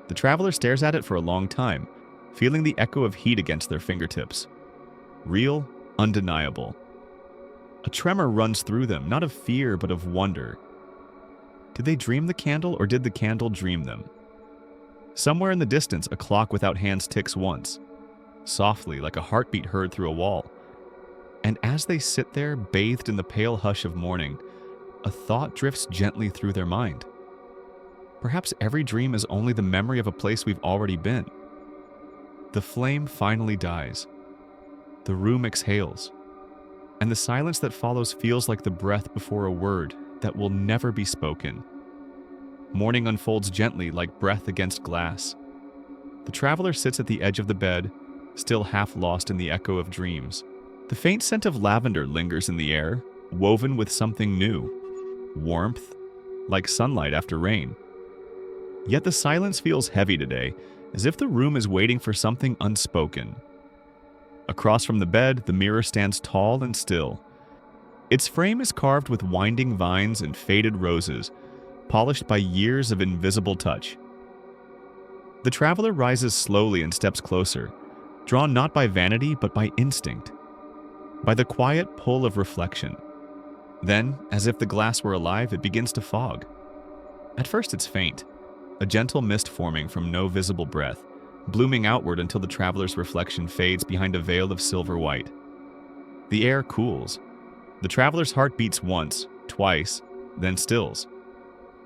Speaker 1: The traveler stares at it for a long time, feeling the echo of heat against their fingertips. Real, undeniable. A tremor runs through them, not of fear but of wonder. Did they dream the candle, or did the candle dream them? Somewhere in the distance, a clock without hands ticks once, softly like a heartbeat heard through a wall. And as they sit there, bathed in the pale hush of morning, a thought drifts gently through their mind. Perhaps every dream is only the memory of a place we've already been. The flame finally dies. The room exhales. And the silence that follows feels like the breath before a word that will never be spoken. Morning unfolds gently like breath against glass. The traveler sits at the edge of the bed, still half lost in the echo of dreams. The faint scent of lavender lingers in the air, woven with something new. Warmth, like sunlight after rain. Yet the silence feels heavy today, as if the room is waiting for something unspoken. Across from the bed, the mirror stands tall and still. Its frame is carved with winding vines and faded roses, polished by years of invisible touch. The traveler rises slowly and steps closer, drawn not by vanity but by instinct, by the quiet pull of reflection. Then, as if the glass were alive, it begins to fog. At first it's faint, a gentle mist forming from no visible breath, blooming outward until the traveler's reflection fades behind a veil of silver white. The air cools. The traveler's heart beats once, twice, then stills.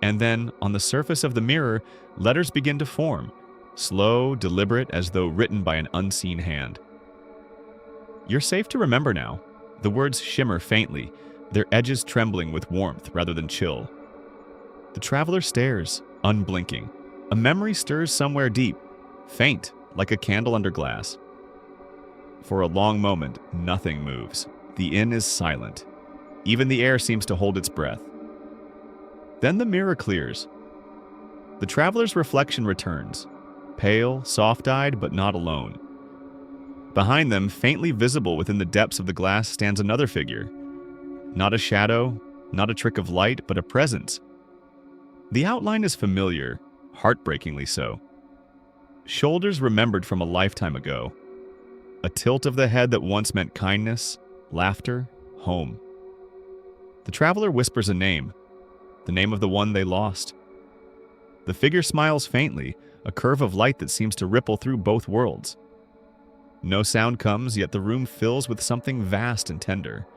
Speaker 1: And then, on the surface of the mirror, letters begin to form, slow, deliberate, as though written by an unseen hand. You're safe to remember now. The words shimmer faintly, their edges trembling with warmth rather than chill. The traveler stares, unblinking. A memory stirs somewhere deep, faint, like a candle under glass. For a long moment, nothing moves. The inn is silent. Even the air seems to hold its breath. Then the mirror clears. The traveler's reflection returns, pale, soft-eyed, but not alone. Behind them, faintly visible within the depths of the glass, stands another figure. Not a shadow, not a trick of light, but a presence. The outline is familiar, heartbreakingly so. Shoulders remembered from a lifetime ago. A tilt of the head that once meant kindness, laughter, home. The traveler whispers a name, the name of the one they lost. The figure smiles faintly, a curve of light that seems to ripple through both worlds. No sound comes, yet the room fills with something vast and tender.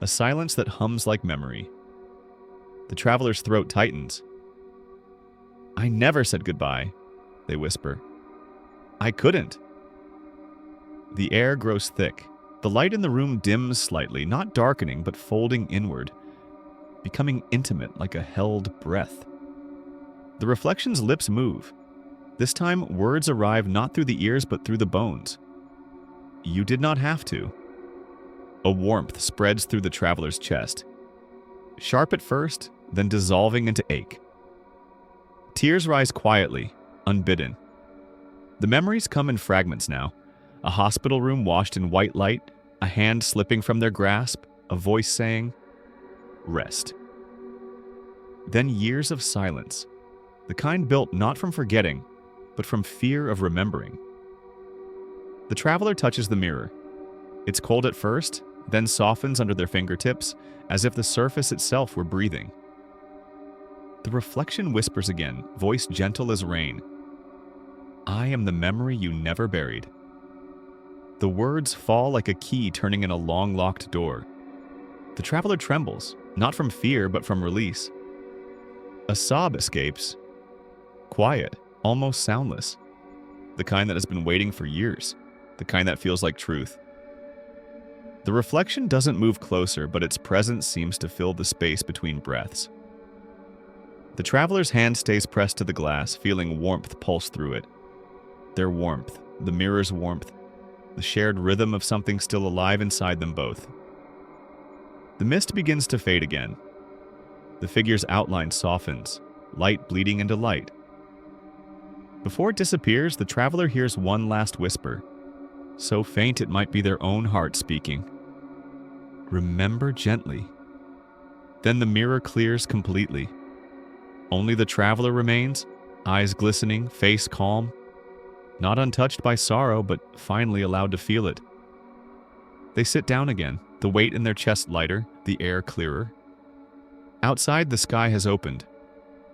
Speaker 1: A silence that hums like memory. The traveler's throat tightens. "I never said goodbye," they whisper. "I couldn't." The air grows thick. The light in the room dims slightly, not darkening, but folding inward, becoming intimate like a held breath. The reflection's lips move. This time, words arrive not through the ears, but through the bones. "You did not have to." A warmth spreads through the traveler's chest. Sharp at first, then dissolving into ache. Tears rise quietly, unbidden. The memories come in fragments now. A hospital room washed in white light, a hand slipping from their grasp, a voice saying, "Rest." Then years of silence, the kind built not from forgetting, but from fear of remembering. The traveler touches the mirror. It's cold at first, then softens under their fingertips, as if the surface itself were breathing. The reflection whispers again, voice gentle as rain. "I am the memory you never buried." The words fall like a key turning in a long-locked door. The traveler trembles, not from fear, but from release. A sob escapes. Quiet, almost soundless. The kind that has been waiting for years. The kind that feels like truth. The reflection doesn't move closer, but its presence seems to fill the space between breaths. The traveler's hand stays pressed to the glass, feeling warmth pulse through it. Their warmth, the mirror's warmth, the shared rhythm of something still alive inside them both. The mist begins to fade again. The figure's outline softens, light bleeding into light. Before it disappears, the traveler hears one last whisper, so faint it might be their own heart speaking. "Remember gently." Then the mirror clears completely. Only the traveler remains, eyes glistening, face calm, not untouched by sorrow, but finally allowed to feel it. They sit down again, the weight in their chest lighter, the air clearer. Outside, the sky has opened.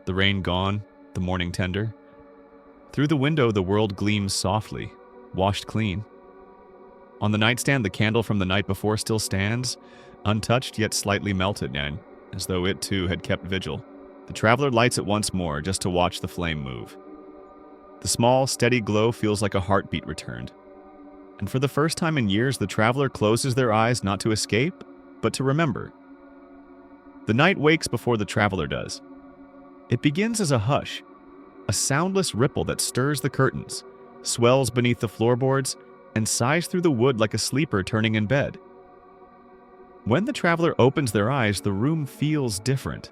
Speaker 1: The rain gone, the morning tender. Through the window, the world gleams softly, washed clean. On the nightstand, the candle from the night before still stands, untouched yet slightly melted, and as though it too had kept vigil. The traveler lights it once more, just to watch the flame move. The small, steady glow feels like a heartbeat returned. And for the first time in years, the traveler closes their eyes not to escape, but to remember. The night wakes before the traveler does. It begins as a hush, a soundless ripple that stirs the curtains, swells beneath the floorboards, and sighs through the wood like a sleeper turning in bed. When the traveler opens their eyes, the room feels different.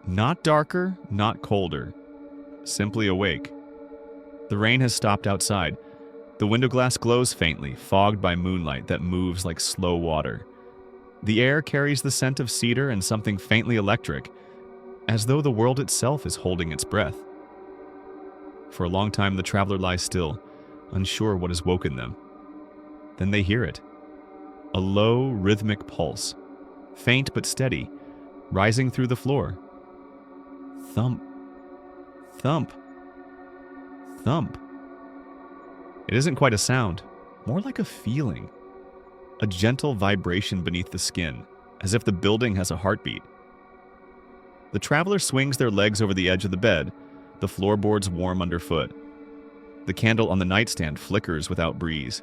Speaker 1: Not darker, not colder. simply awake. The rain has stopped outside. The window glass glows faintly, fogged by moonlight that moves like slow water. The air carries the scent of cedar and something faintly electric, as though the world itself is holding its breath. For a long time, the traveler lies still, unsure what has woken them. Then they hear it. A low, rhythmic pulse, faint but steady, rising through the floor. Thump, thump, thump. It isn't quite a sound, more like a feeling. A gentle vibration beneath the skin, as if the building has a heartbeat. The traveler swings their legs over the edge of the bed, the floorboards warm underfoot. The candle on the nightstand flickers without breeze.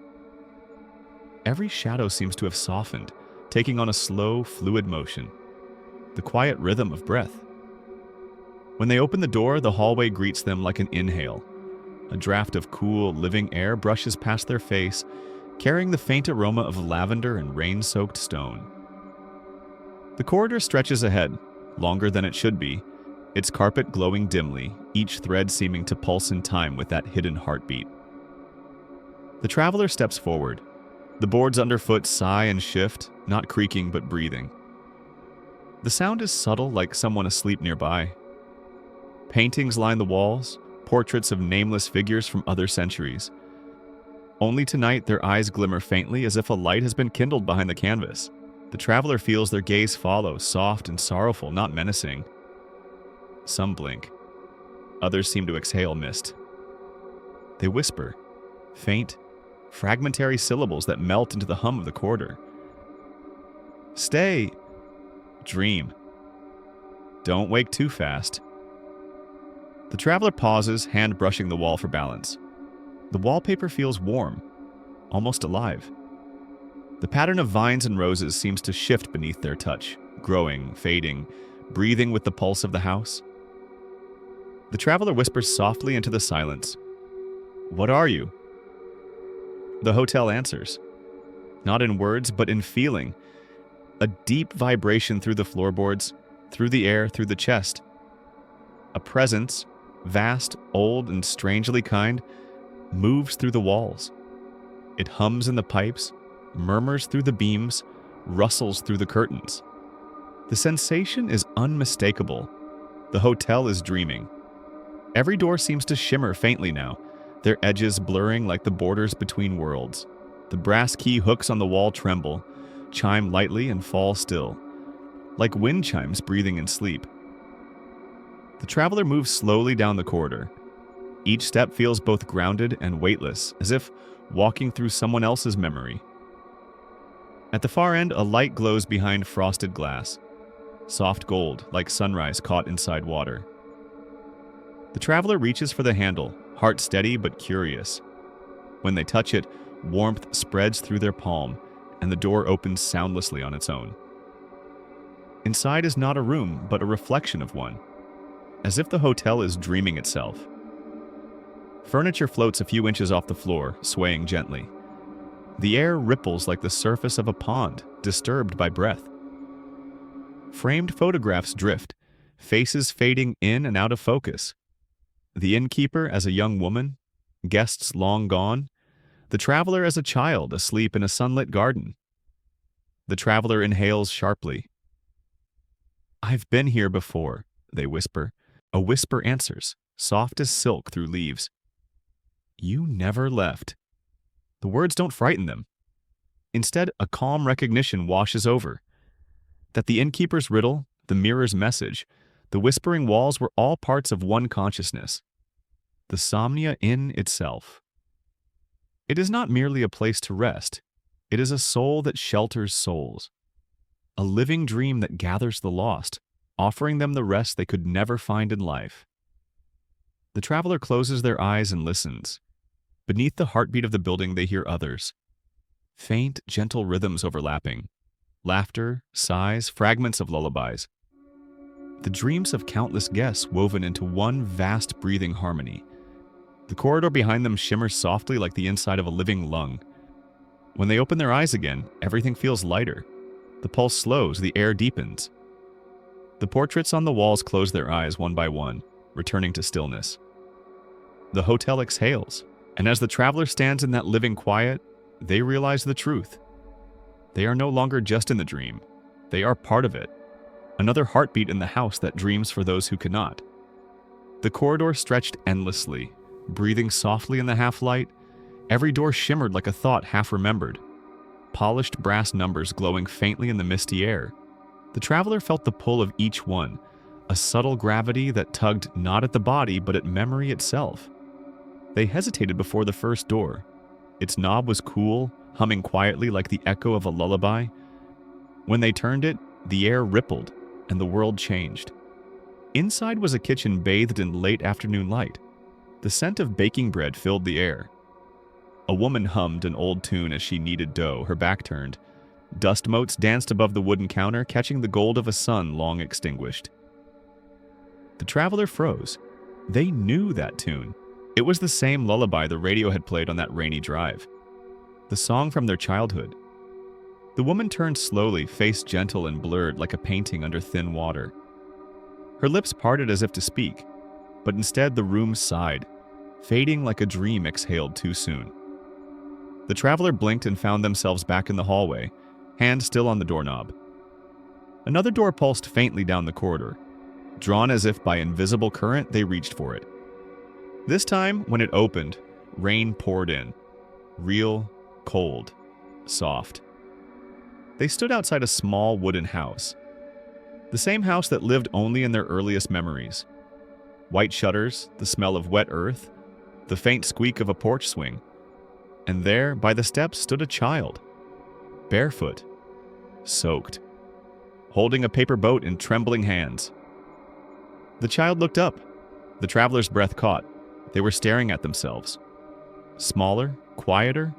Speaker 1: Every shadow seems to have softened, taking on a slow, fluid motion, the quiet rhythm of breath. When they open the door, the hallway greets them like an inhale. A draft of cool, living air brushes past their face, carrying the faint aroma of lavender and rain-soaked stone. The corridor stretches ahead, longer than it should be, its carpet glowing dimly, each thread seeming to pulse in time with that hidden heartbeat. The traveler steps forward. The boards underfoot sigh and shift, not creaking but breathing. The sound is subtle, like someone asleep nearby. Paintings line the walls, portraits of nameless figures from other centuries. Only tonight their eyes glimmer faintly as if a light has been kindled behind the canvas. The traveler feels their gaze follow, soft and sorrowful, not menacing. Some blink. Others seem to exhale mist. They whisper, faint, fragmentary syllables that melt into the hum of the corridor. Stay. Dream. Don't wake too fast. The traveler pauses, hand brushing the wall for balance. The wallpaper feels warm, almost alive. The pattern of vines and roses seems to shift beneath their touch, growing, fading, breathing with the pulse of the house. The traveler whispers softly into the silence. What are you? The hotel answers. Not in words, but in feeling. A deep vibration through the floorboards, through the air, through the chest. A presence, vast, old, and strangely kind, moves through the walls. It hums in the pipes, murmurs through the beams, rustles through the curtains. The sensation is unmistakable. The hotel is dreaming. Every door seems to shimmer faintly now, their edges blurring like the borders between worlds. The brass key hooks on the wall tremble, chime lightly and fall still, like wind chimes breathing in sleep. The traveler moves slowly down the corridor. Each step feels both grounded and weightless, as if walking through someone else's memory. At the far end, a light glows behind frosted glass, soft gold, like sunrise caught inside water. The traveler reaches for the handle, heart steady but curious. When they touch it, warmth spreads through their palm, and the door opens soundlessly on its own. Inside is not a room, but a reflection of one, as if the hotel is dreaming itself. Furniture floats a few inches off the floor, swaying gently. The air ripples like the surface of a pond, disturbed by breath. Framed photographs drift, faces fading in and out of focus. The innkeeper as a young woman, guests long gone, the traveler as a child asleep in a sunlit garden. The traveler inhales sharply. I've been here before, they whisper. A whisper answers, soft as silk through leaves. You never left. The words don't frighten them. Instead, a calm recognition washes over. That the innkeeper's riddle, the mirror's message, the whispering walls were all parts of one consciousness. The Somnia in itself. It is not merely a place to rest. It is a soul that shelters souls. A living dream that gathers the lost, offering them the rest they could never find in life. The traveler closes their eyes and listens. Beneath the heartbeat of the building, they hear others. Faint, gentle rhythms overlapping. Laughter, sighs, fragments of lullabies. The dreams of countless guests woven into one vast breathing harmony. The corridor behind them shimmers softly like the inside of a living lung. When they open their eyes again, everything feels lighter. The pulse slows, the air deepens. The portraits on the walls close their eyes one by one, returning to stillness. The hotel exhales, and as the traveler stands in that living quiet, they realize the truth. They are no longer just in the dream. They are part of it. Another heartbeat in the house that dreams for those who cannot. The corridor stretched endlessly, breathing softly in the half-light. Every door shimmered like a thought half-remembered. Polished brass numbers glowing faintly in the misty air. The traveler felt the pull of each one, a subtle gravity that tugged not at the body but at memory itself. They hesitated before the first door. Its knob was cool, humming quietly like the echo of a lullaby. When they turned it, the air rippled, and the world changed. Inside was a kitchen bathed in late afternoon light. The scent of baking bread filled the air. A woman hummed an old tune as she kneaded dough, her back turned. Dust motes danced above the wooden counter, catching the gold of a sun long extinguished. The traveler froze. They knew that tune. It was the same lullaby the radio had played on that rainy drive. The song from their childhood. The woman turned slowly, face gentle and blurred like a painting under thin water. Her lips parted as if to speak, but instead the room sighed, fading like a dream exhaled too soon. The traveler blinked and found themselves back in the hallway, hand still on the doorknob. Another door pulsed faintly down the corridor. Drawn as if by invisible current, they reached for it. This time, when it opened, rain poured in. Real, cold, soft. They stood outside a small wooden house. The same house that lived only in their earliest memories. White shutters, the smell of wet earth, the faint squeak of a porch swing. And there, by the steps, stood a child. Barefoot. Soaked. Holding a paper boat in trembling hands. The child looked up. The traveler's breath caught. They were staring at themselves. Smaller, quieter.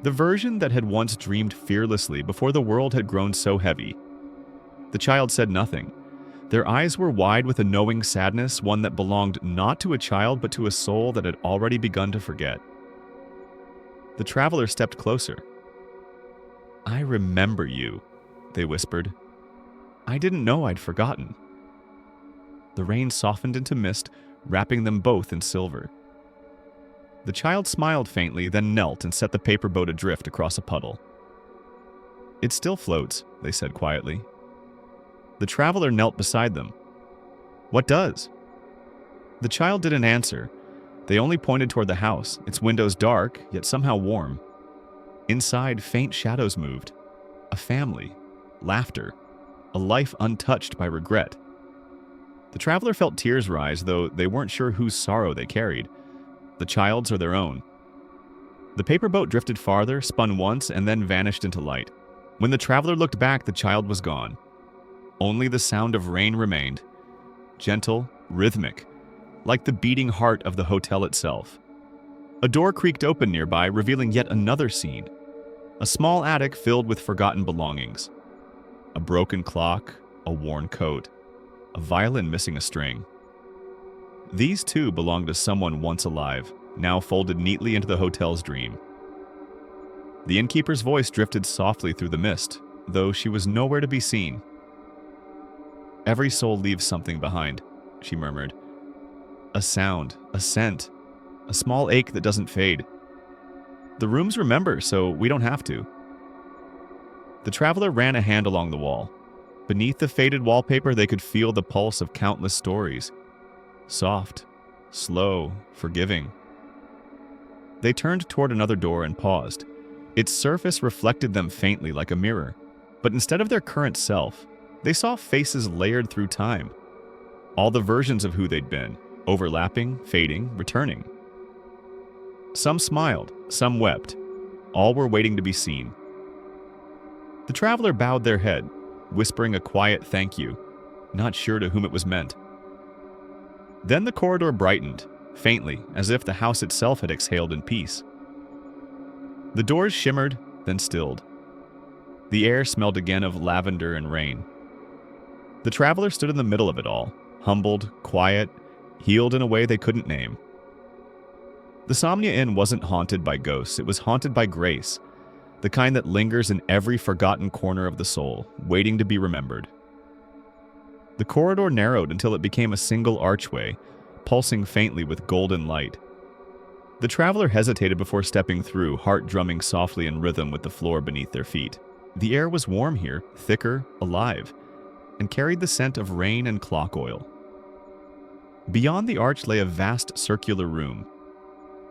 Speaker 1: The version that had once dreamed fearlessly before the world had grown so heavy. The child said nothing. Their eyes were wide with a knowing sadness, one that belonged not to a child but to a soul that had already begun to forget. The traveler stepped closer. "I remember you," they whispered. "I didn't know I'd forgotten." The rain softened into mist, wrapping them both in silver. The child smiled faintly, then knelt and set the paper boat adrift across a puddle. "It still floats," they said quietly. The traveler knelt beside them. "What does?" The child didn't answer. They only pointed toward the house, its windows dark, yet somehow warm. Inside, faint shadows moved. A family. Laughter. A life untouched by regret. The traveler felt tears rise, though they weren't sure whose sorrow they carried, the child's or their own. The paper boat drifted farther, spun once, and then vanished into light. When the traveler looked back, the child was gone. Only the sound of rain remained, gentle, rhythmic, like the beating heart of the hotel itself. A door creaked open nearby, revealing yet another scene. A small attic filled with forgotten belongings. A broken clock, a worn coat, a violin missing a string. These too belonged to someone once alive, now folded neatly into the hotel's dream. The innkeeper's voice drifted softly through the mist, though she was nowhere to be seen. "Every soul leaves something behind," she murmured. "A sound, a scent, a small ache that doesn't fade. The rooms remember, so we don't have to." The traveler ran a hand along the wall. Beneath the faded wallpaper, they could feel the pulse of countless stories. Soft, slow, forgiving. They turned toward another door and paused. Its surface reflected them faintly like a mirror, but instead of their current self, they saw faces layered through time. All the versions of who they'd been, overlapping, fading, returning. Some smiled, some wept. All were waiting to be seen. The traveler bowed their head, whispering a quiet thank you, not sure to whom it was meant. Then the corridor brightened, faintly, as if the house itself had exhaled in peace. The doors shimmered, then stilled. The air smelled again of lavender and rain. The traveler stood in the middle of it all, humbled, quiet, healed in a way they couldn't name. The Somnia Inn wasn't haunted by ghosts, it was haunted by grace, the kind that lingers in every forgotten corner of the soul, waiting to be remembered. The corridor narrowed until it became a single archway, pulsing faintly with golden light, The traveler hesitated before stepping through, heart drumming softly in rhythm with the floor beneath their feet. The air was warm here, thicker, alive, and carried the scent of rain and clock oil. Beyond the arch lay a vast circular room.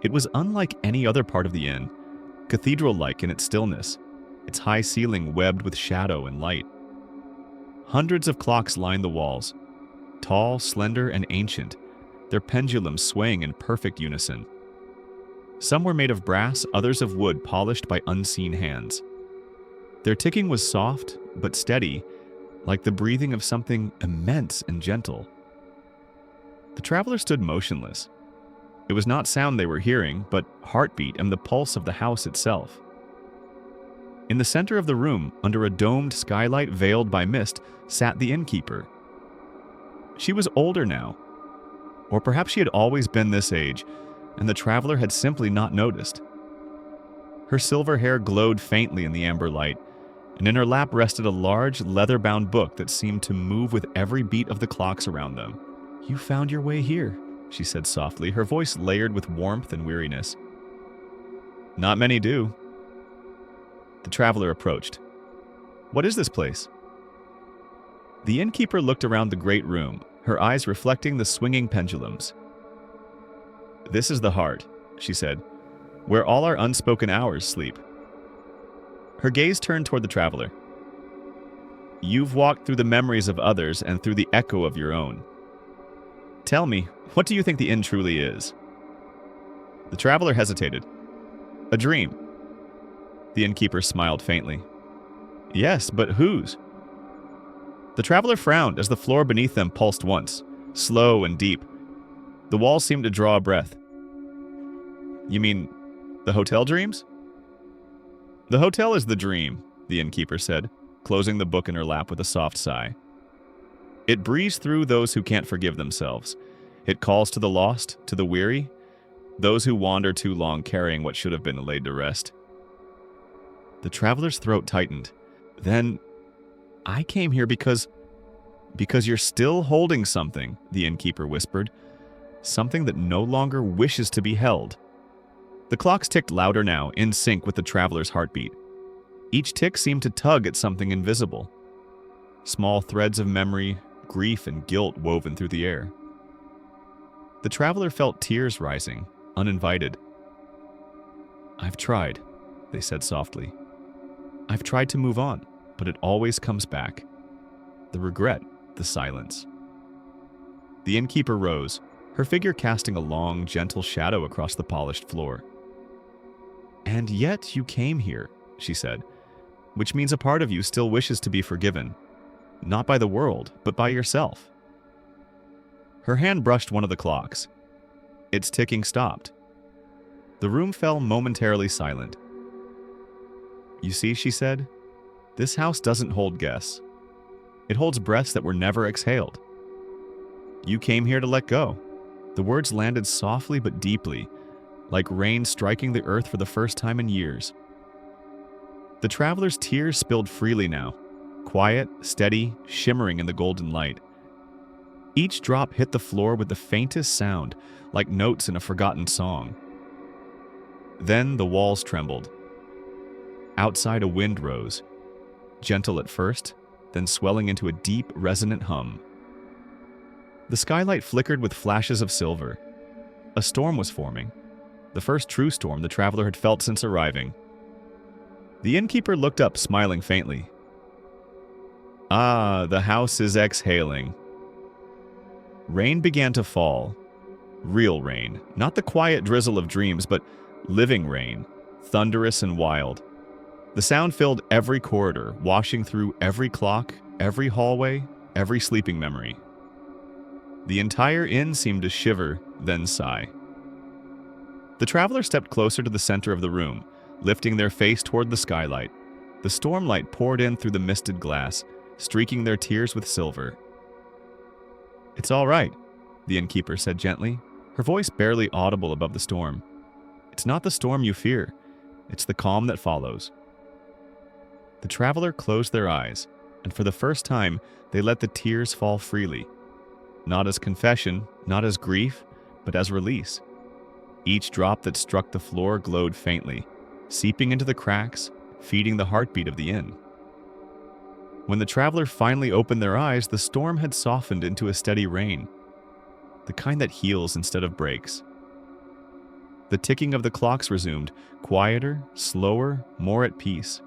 Speaker 1: It was unlike any other part of the inn, cathedral-like in its stillness, its high ceiling webbed with shadow and light. Hundreds of clocks lined the walls, tall, slender, and ancient, their pendulums swaying in perfect unison. Some were made of brass, others of wood polished by unseen hands. Their ticking was soft but steady, like the breathing of something immense and gentle. The traveler stood motionless. It was not sound they were hearing, but heartbeat and the pulse of the house itself. In the center of the room, under a domed skylight veiled by mist, sat the innkeeper. She was older now, or perhaps she had always been this age, and the traveler had simply not noticed. Her silver hair glowed faintly in the amber light, and in her lap rested a large, leather-bound book that seemed to move with every beat of the clocks around them. "You found your way here," she said softly, her voice layered with warmth and weariness. "Not many do." The traveler approached. "What is this place?" The innkeeper looked around the great room, her eyes reflecting the swinging pendulums. "This is the heart," she said, "where all our unspoken hours sleep." Her gaze turned toward the traveler. "You've walked through the memories of others and through the echo of your own. Tell me, what do you think the inn truly is?" The traveler hesitated. "A dream." The innkeeper smiled faintly. "Yes, but whose?" The traveler frowned as the floor beneath them pulsed once, slow and deep. The walls seemed to draw a breath. "You mean the hotel dreams?" "The hotel is the dream," the innkeeper said, closing the book in her lap with a soft sigh. "It breathes through those who can't forgive themselves. It calls to the lost, to the weary, those who wander too long carrying what should have been laid to rest." The traveler's throat tightened. "Then, I came here because you're still holding something," the innkeeper whispered. "Something that no longer wishes to be held." The clocks ticked louder now, in sync with the traveler's heartbeat. Each tick seemed to tug at something invisible. Small threads of memory, grief, and guilt woven through the air. The traveler felt tears rising, uninvited. "I've tried," they said softly. "I've tried to move on, but it always comes back. The regret, the silence." The innkeeper rose, her figure casting a long, gentle shadow across the polished floor. "And yet you came here," she said, "which means a part of you still wishes to be forgiven, not by the world, but by yourself." Her hand brushed one of the clocks. Its ticking stopped. The room fell momentarily silent. "You see," she said, "this house doesn't hold guests. It holds breaths that were never exhaled. You came here to let go." The words landed softly but deeply, like rain striking the earth for the first time in years. The traveler's tears spilled freely now, quiet, steady, shimmering in the golden light. Each drop hit the floor with the faintest sound, like notes in a forgotten song. Then the walls trembled. Outside a wind rose, gentle at first, then swelling into a deep, resonant hum. The skylight flickered with flashes of silver. A storm was forming, the first true storm the traveler had felt since arriving. The innkeeper looked up, smiling faintly. "Ah, the house is exhaling." Rain began to fall. Real rain, not the quiet drizzle of dreams, but living rain, thunderous and wild. The sound filled every corridor, washing through every clock, every hallway, every sleeping memory. The entire inn seemed to shiver, then sigh. The traveler stepped closer to the center of the room, lifting their face toward the skylight. The stormlight poured in through the misted glass, streaking their tears with silver. "It's all right," the innkeeper said gently, her voice barely audible above the storm. "It's not the storm you fear. It's the calm that follows." The traveler closed their eyes, and for the first time, they let the tears fall freely. Not as confession, not as grief, but as release. Each drop that struck the floor glowed faintly, seeping into the cracks, feeding the heartbeat of the inn. When the traveler finally opened their eyes, the storm had softened into a steady rain, the kind that heals instead of breaks. The ticking of the clocks resumed, quieter, slower, more at peace.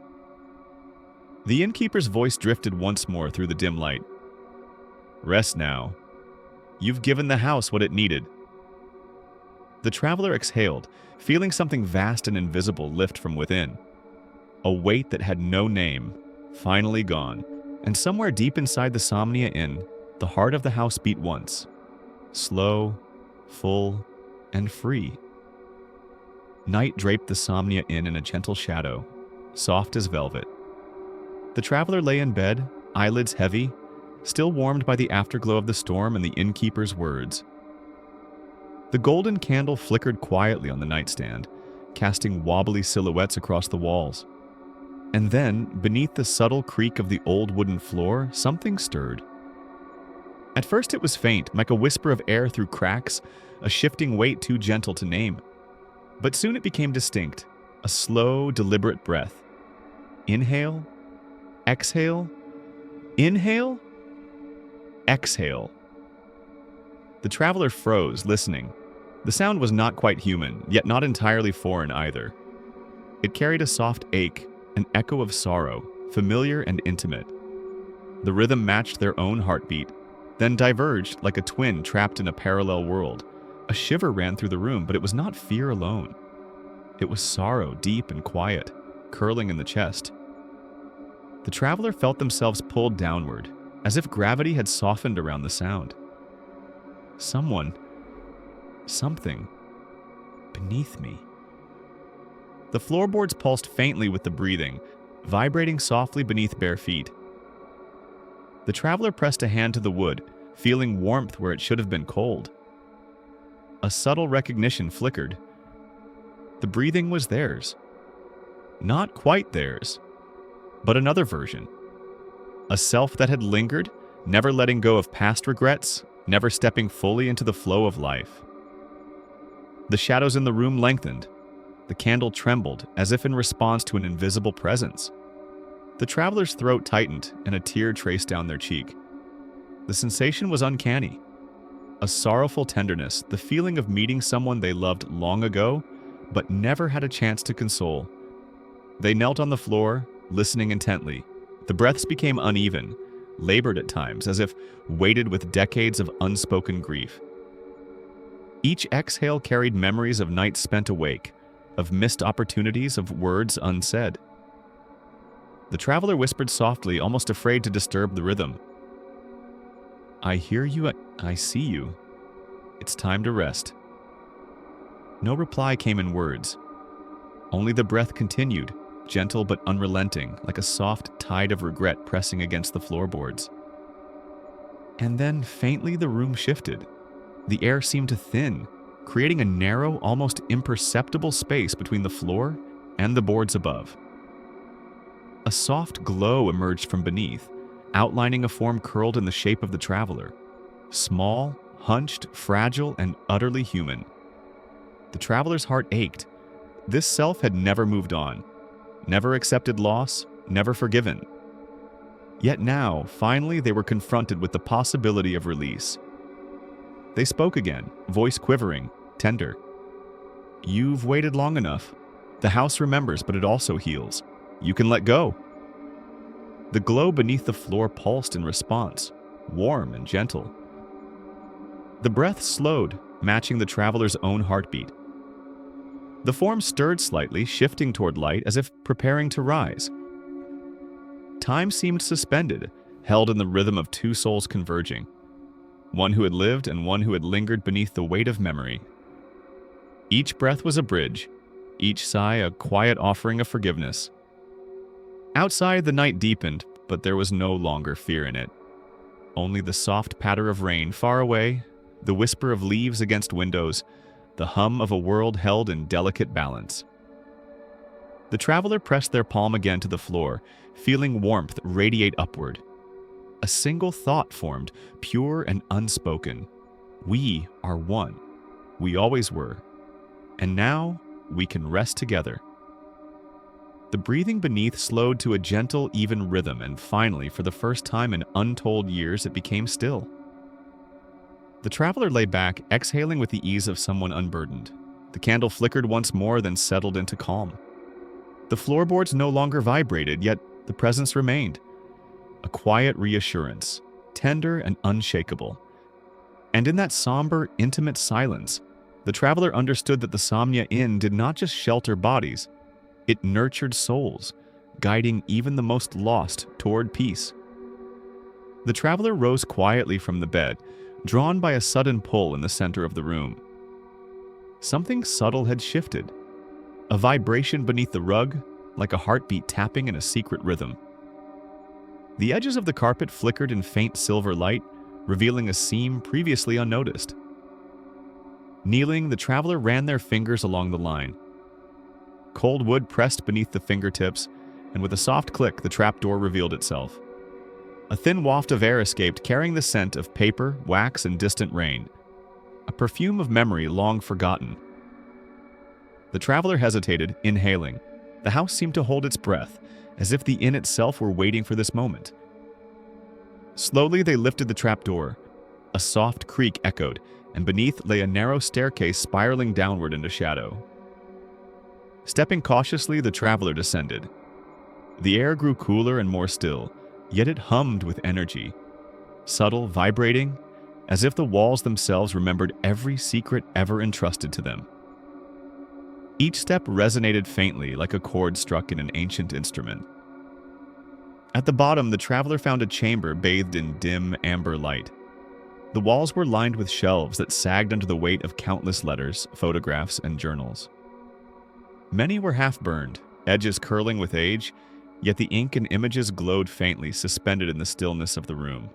Speaker 1: The innkeeper's voice drifted once more through the dim light. "Rest now. You've given the house what it needed." The traveler exhaled, feeling something vast and invisible lift from within. A weight that had no name, finally gone, and somewhere deep inside the Somnia Inn, the heart of the house beat once. Slow, full, and free. Night draped the Somnia Inn in a gentle shadow, soft as velvet. The traveler lay in bed, eyelids heavy, still warmed by the afterglow of the storm and the innkeeper's words. The golden candle flickered quietly on the nightstand, casting wobbly silhouettes across the walls. And then, beneath the subtle creak of the old wooden floor, something stirred. At first it was faint, like a whisper of air through cracks, a shifting weight too gentle to name. But soon it became distinct, a slow, deliberate breath. Inhale, exhale, inhale, exhale. The traveler froze, listening. The sound was not quite human, yet not entirely foreign either. It carried a soft ache, an echo of sorrow, familiar and intimate. The rhythm matched their own heartbeat, then diverged like a twin trapped in a parallel world. A shiver ran through the room, but it was not fear alone. It was sorrow, deep and quiet, curling in the chest. The traveler felt themselves pulled downward, as if gravity had softened around the sound. Someone, something, beneath me. The floorboards pulsed faintly with the breathing, vibrating softly beneath bare feet. The traveler pressed a hand to the wood, feeling warmth where it should have been cold. A subtle recognition flickered. The breathing was theirs. Not quite theirs, but another version. A self that had lingered, never letting go of past regrets, never stepping fully into the flow of life. The shadows in the room lengthened. The candle trembled, as if in response to an invisible presence. The traveler's throat tightened, and a tear traced down their cheek. The sensation was uncanny. A sorrowful tenderness, the feeling of meeting someone they loved long ago, but never had a chance to console. They knelt on the floor, listening intently. The breaths became uneven, labored at times, as if weighted with decades of unspoken grief. Each exhale carried memories of nights spent awake, of missed opportunities, of words unsaid. The traveler whispered softly, almost afraid to disturb the rhythm. "I hear you, I see you. It's time to rest." No reply came in words. Only the breath continued, gentle but unrelenting, like a soft tide of regret pressing against the floorboards. And then, faintly, the room shifted. The air seemed to thin, creating a narrow, almost imperceptible space between the floor and the boards above. A soft glow emerged from beneath, outlining a form curled in the shape of the traveler. Small, hunched, fragile, and utterly human. The traveler's heart ached. This self had never moved on, never accepted loss, never forgiven. Yet now, finally, they were confronted with the possibility of release. They spoke again, voice quivering, tender. "You've waited long enough. The house remembers, but it also heals. You can let go." The glow beneath the floor pulsed in response, warm and gentle. The breath slowed, matching the traveler's own heartbeat. The form stirred slightly, shifting toward light as if preparing to rise. Time seemed suspended, held in the rhythm of two souls converging. One who had lived and one who had lingered beneath the weight of memory. Each breath was a bridge, each sigh a quiet offering of forgiveness. Outside, the night deepened, but there was no longer fear in it. Only the soft patter of rain far away, the whisper of leaves against windows, the hum of a world held in delicate balance. The traveler pressed their palm again to the floor, feeling warmth radiate upward. A single thought formed, pure and unspoken. We are one. We always were. And now we can rest together. The breathing beneath slowed to a gentle, even rhythm, and finally, for the first time in untold years, it became still. The traveler lay back, exhaling with the ease of someone unburdened. The candle flickered once more, then settled into calm. The floorboards no longer vibrated, yet the presence remained. A quiet reassurance, tender and unshakable. And in that somber, intimate silence, the traveler understood that the Somnia Inn did not just shelter bodies, it nurtured souls, guiding even the most lost toward peace. The traveler rose quietly from the bed, drawn by a sudden pull in the center of the room. Something subtle had shifted, a vibration beneath the rug, like a heartbeat tapping in a secret rhythm. The edges of the carpet flickered in faint silver light, revealing a seam previously unnoticed. Kneeling, the traveler ran their fingers along the line. Cold wood pressed beneath the fingertips, and with a soft click, the trapdoor revealed itself. A thin waft of air escaped, carrying the scent of paper, wax, and distant rain, a perfume of memory long forgotten. The traveler hesitated, inhaling. The house seemed to hold its breath, as if the inn itself were waiting for this moment. Slowly, they lifted the trapdoor. A soft creak echoed, and beneath lay a narrow staircase spiraling downward into shadow. Stepping cautiously, the traveler descended. The air grew cooler and more still, yet it hummed with energy, subtle, vibrating, as if the walls themselves remembered every secret ever entrusted to them. Each step resonated faintly, like a chord struck in an ancient instrument. At the bottom, the traveler found a chamber bathed in dim, amber light. The walls were lined with shelves that sagged under the weight of countless letters, photographs, and journals. Many were half-burned, edges curling with age, yet the ink and images glowed faintly, suspended in the stillness of the room.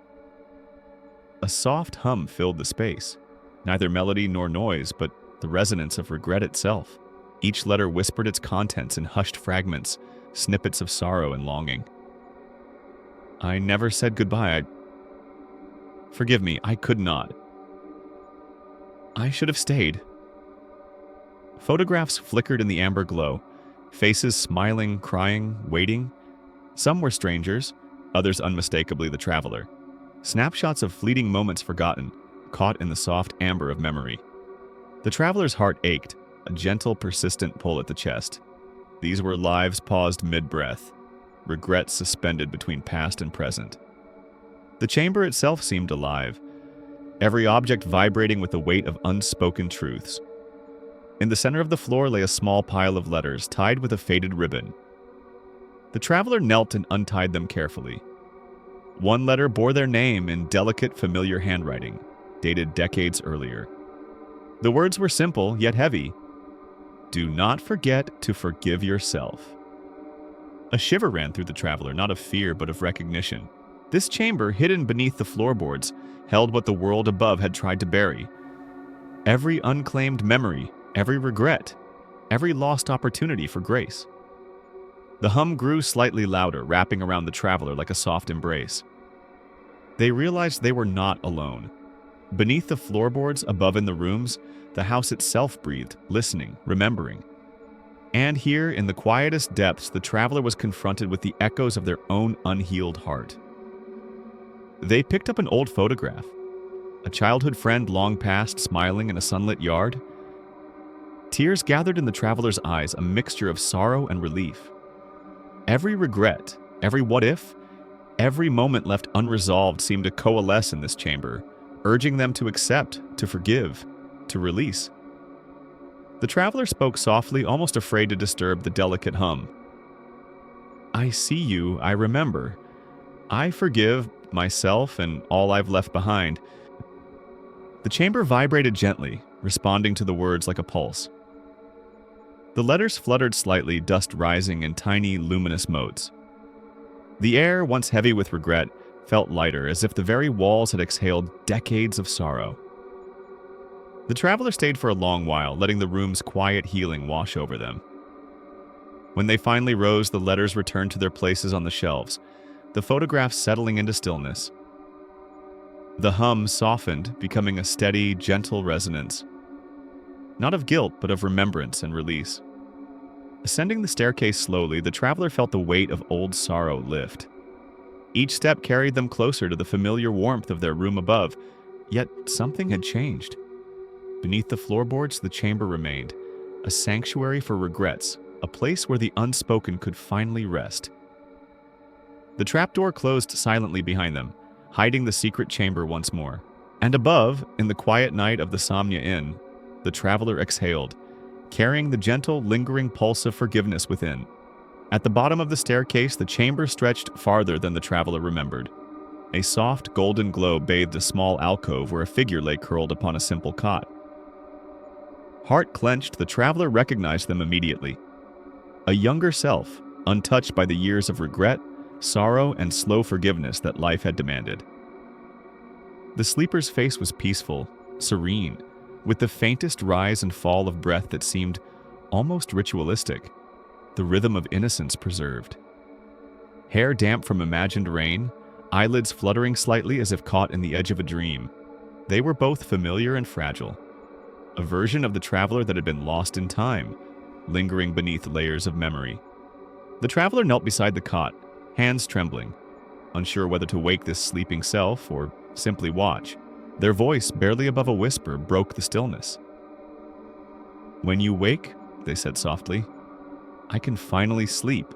Speaker 1: A soft hum filled the space, neither melody nor noise, but the resonance of regret itself. Each letter whispered its contents in hushed fragments, snippets of sorrow and longing. I never said goodbye. Forgive me, I could not. I should have stayed. Photographs flickered in the amber glow, faces smiling, crying, waiting. Some were strangers, others unmistakably the traveler. Snapshots of fleeting moments forgotten, caught in the soft amber of memory. The traveler's heart ached, a gentle, persistent pull at the chest. These were lives paused mid-breath, regrets suspended between past and present. The chamber itself seemed alive, every object vibrating with the weight of unspoken truths. In the center of the floor lay a small pile of letters tied with a faded ribbon. The traveler knelt and untied them carefully. One letter bore their name in delicate, familiar handwriting, dated decades earlier. The words were simple, yet heavy. Do not forget to forgive yourself. A shiver ran through the traveler, not of fear, but of recognition. This chamber, hidden beneath the floorboards, held what the world above had tried to bury. Every unclaimed memory, every regret, every lost opportunity for grace. The hum grew slightly louder, wrapping around the traveler like a soft embrace. They realized they were not alone. Beneath the floorboards, above in the rooms, the house itself breathed, listening, remembering. And here, in the quietest depths, the traveler was confronted with the echoes of their own unhealed heart. They picked up an old photograph. A childhood friend long past, smiling in a sunlit yard. Tears gathered in the traveler's eyes, a mixture of sorrow and relief. Every regret, every what-if, every moment left unresolved seemed to coalesce in this chamber, urging them to accept, to forgive, to release. The traveler spoke softly, almost afraid to disturb the delicate hum. I see you, I remember. I forgive myself and all I've left behind. The chamber vibrated gently, responding to the words like a pulse. The letters fluttered slightly, dust rising in tiny, luminous motes. The air, once heavy with regret, felt lighter, as if the very walls had exhaled decades of sorrow. The traveler stayed for a long while, letting the room's quiet healing wash over them. When they finally rose, the letters returned to their places on the shelves, the photographs settling into stillness. The hum softened, becoming a steady, gentle resonance. not of guilt, but of remembrance and release. Ascending the staircase slowly, the traveler felt the weight of old sorrow lift. Each step carried them closer to the familiar warmth of their room above, yet something had changed. Beneath the floorboards, the chamber remained, a sanctuary for regrets, a place where the unspoken could finally rest. The trapdoor closed silently behind them, hiding the secret chamber once more. And above, in the quiet night of the Somnia Inn, the traveler exhaled, carrying the gentle, lingering pulse of forgiveness within. At the bottom of the staircase, the chamber stretched farther than the traveler remembered. A soft, golden glow bathed a small alcove where a figure lay curled upon a simple cot. Heart clenched, the traveler recognized them immediately. A younger self, untouched by the years of regret, sorrow, and slow forgiveness that life had demanded. The sleeper's face was peaceful, serene, with the faintest rise and fall of breath that seemed almost ritualistic, the rhythm of innocence preserved. Hair damp from imagined rain, eyelids fluttering slightly as if caught in the edge of a dream. They were both familiar and fragile, a version of the traveler that had been lost in time, lingering beneath layers of memory. The traveler knelt beside the cot, hands trembling, unsure whether to wake this sleeping self or simply watch. Their voice, barely above a whisper, broke the stillness. "When you wake," they said softly, "I can finally sleep."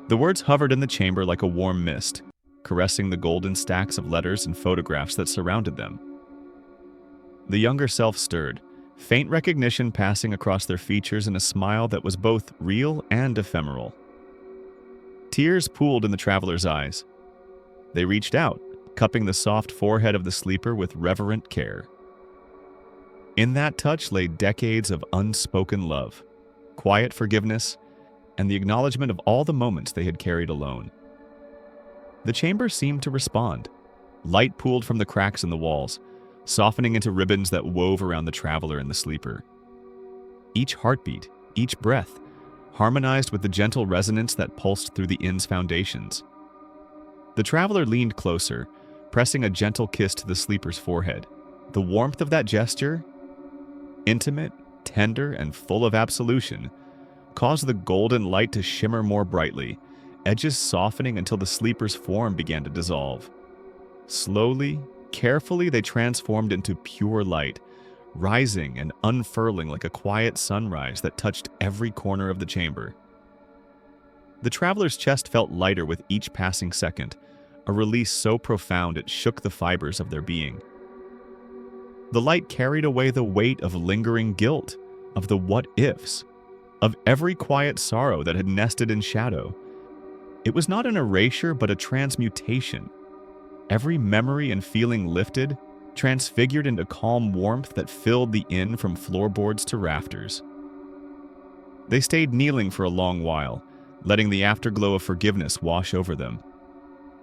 Speaker 1: The words hovered in the chamber like a warm mist, caressing the golden stacks of letters and photographs that surrounded them. The younger self stirred, faint recognition passing across their features in a smile that was both real and ephemeral. Tears pooled in the traveler's eyes. They reached out, cupping the soft forehead of the sleeper with reverent care. In that touch lay decades of unspoken love, quiet forgiveness, and the acknowledgement of all the moments they had carried alone. The chamber seemed to respond. Light pooled from the cracks in the walls, softening into ribbons that wove around the traveler and the sleeper. Each heartbeat, each breath, harmonized with the gentle resonance that pulsed through the inn's foundations. The traveler leaned closer, pressing a gentle kiss to the sleeper's forehead. The warmth of that gesture, intimate, tender, and full of absolution, caused the golden light to shimmer more brightly, edges softening until the sleeper's form began to dissolve. Slowly, carefully, they transformed into pure light, rising and unfurling like a quiet sunrise that touched every corner of the chamber. The traveler's chest felt lighter with each passing second, a release so profound it shook the fibers of their being. The light carried away the weight of lingering guilt, of the what-ifs, of every quiet sorrow that had nested in shadow. It was not an erasure, but a transmutation. Every memory and feeling lifted, transfigured into calm warmth that filled the inn from floorboards to rafters. They stayed kneeling for a long while, letting the afterglow of forgiveness wash over them.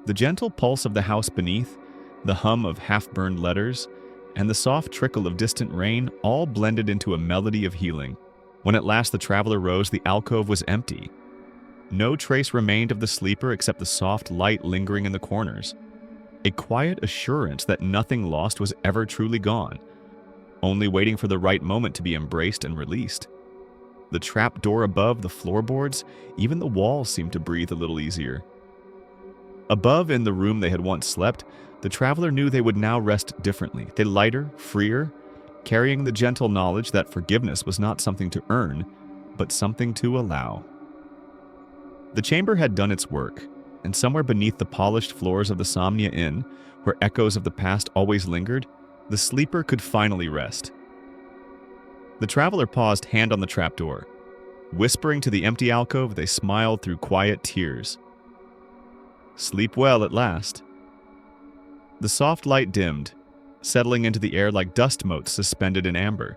Speaker 1: The gentle pulse of the house beneath, the hum of half-burned letters, and the soft trickle of distant rain all blended into a melody of healing. When at last the traveler rose, the alcove was empty. No trace remained of the sleeper except the soft light lingering in the corners. A quiet assurance that nothing lost was ever truly gone, only waiting for the right moment to be embraced and released. The trap door above the floorboards, even the walls seemed to breathe a little easier. Above, in the room they had once slept, the traveler knew they would now rest differently. They lighter, freer, carrying the gentle knowledge that forgiveness was not something to earn, but something to allow. The chamber had done its work, and somewhere beneath the polished floors of the Somnia Inn, where echoes of the past always lingered, the sleeper could finally rest. The traveler paused, hand on the trapdoor. Whispering to the empty alcove, they smiled through quiet tears. "Sleep well at last." The soft light dimmed, settling into the air like dust motes suspended in amber.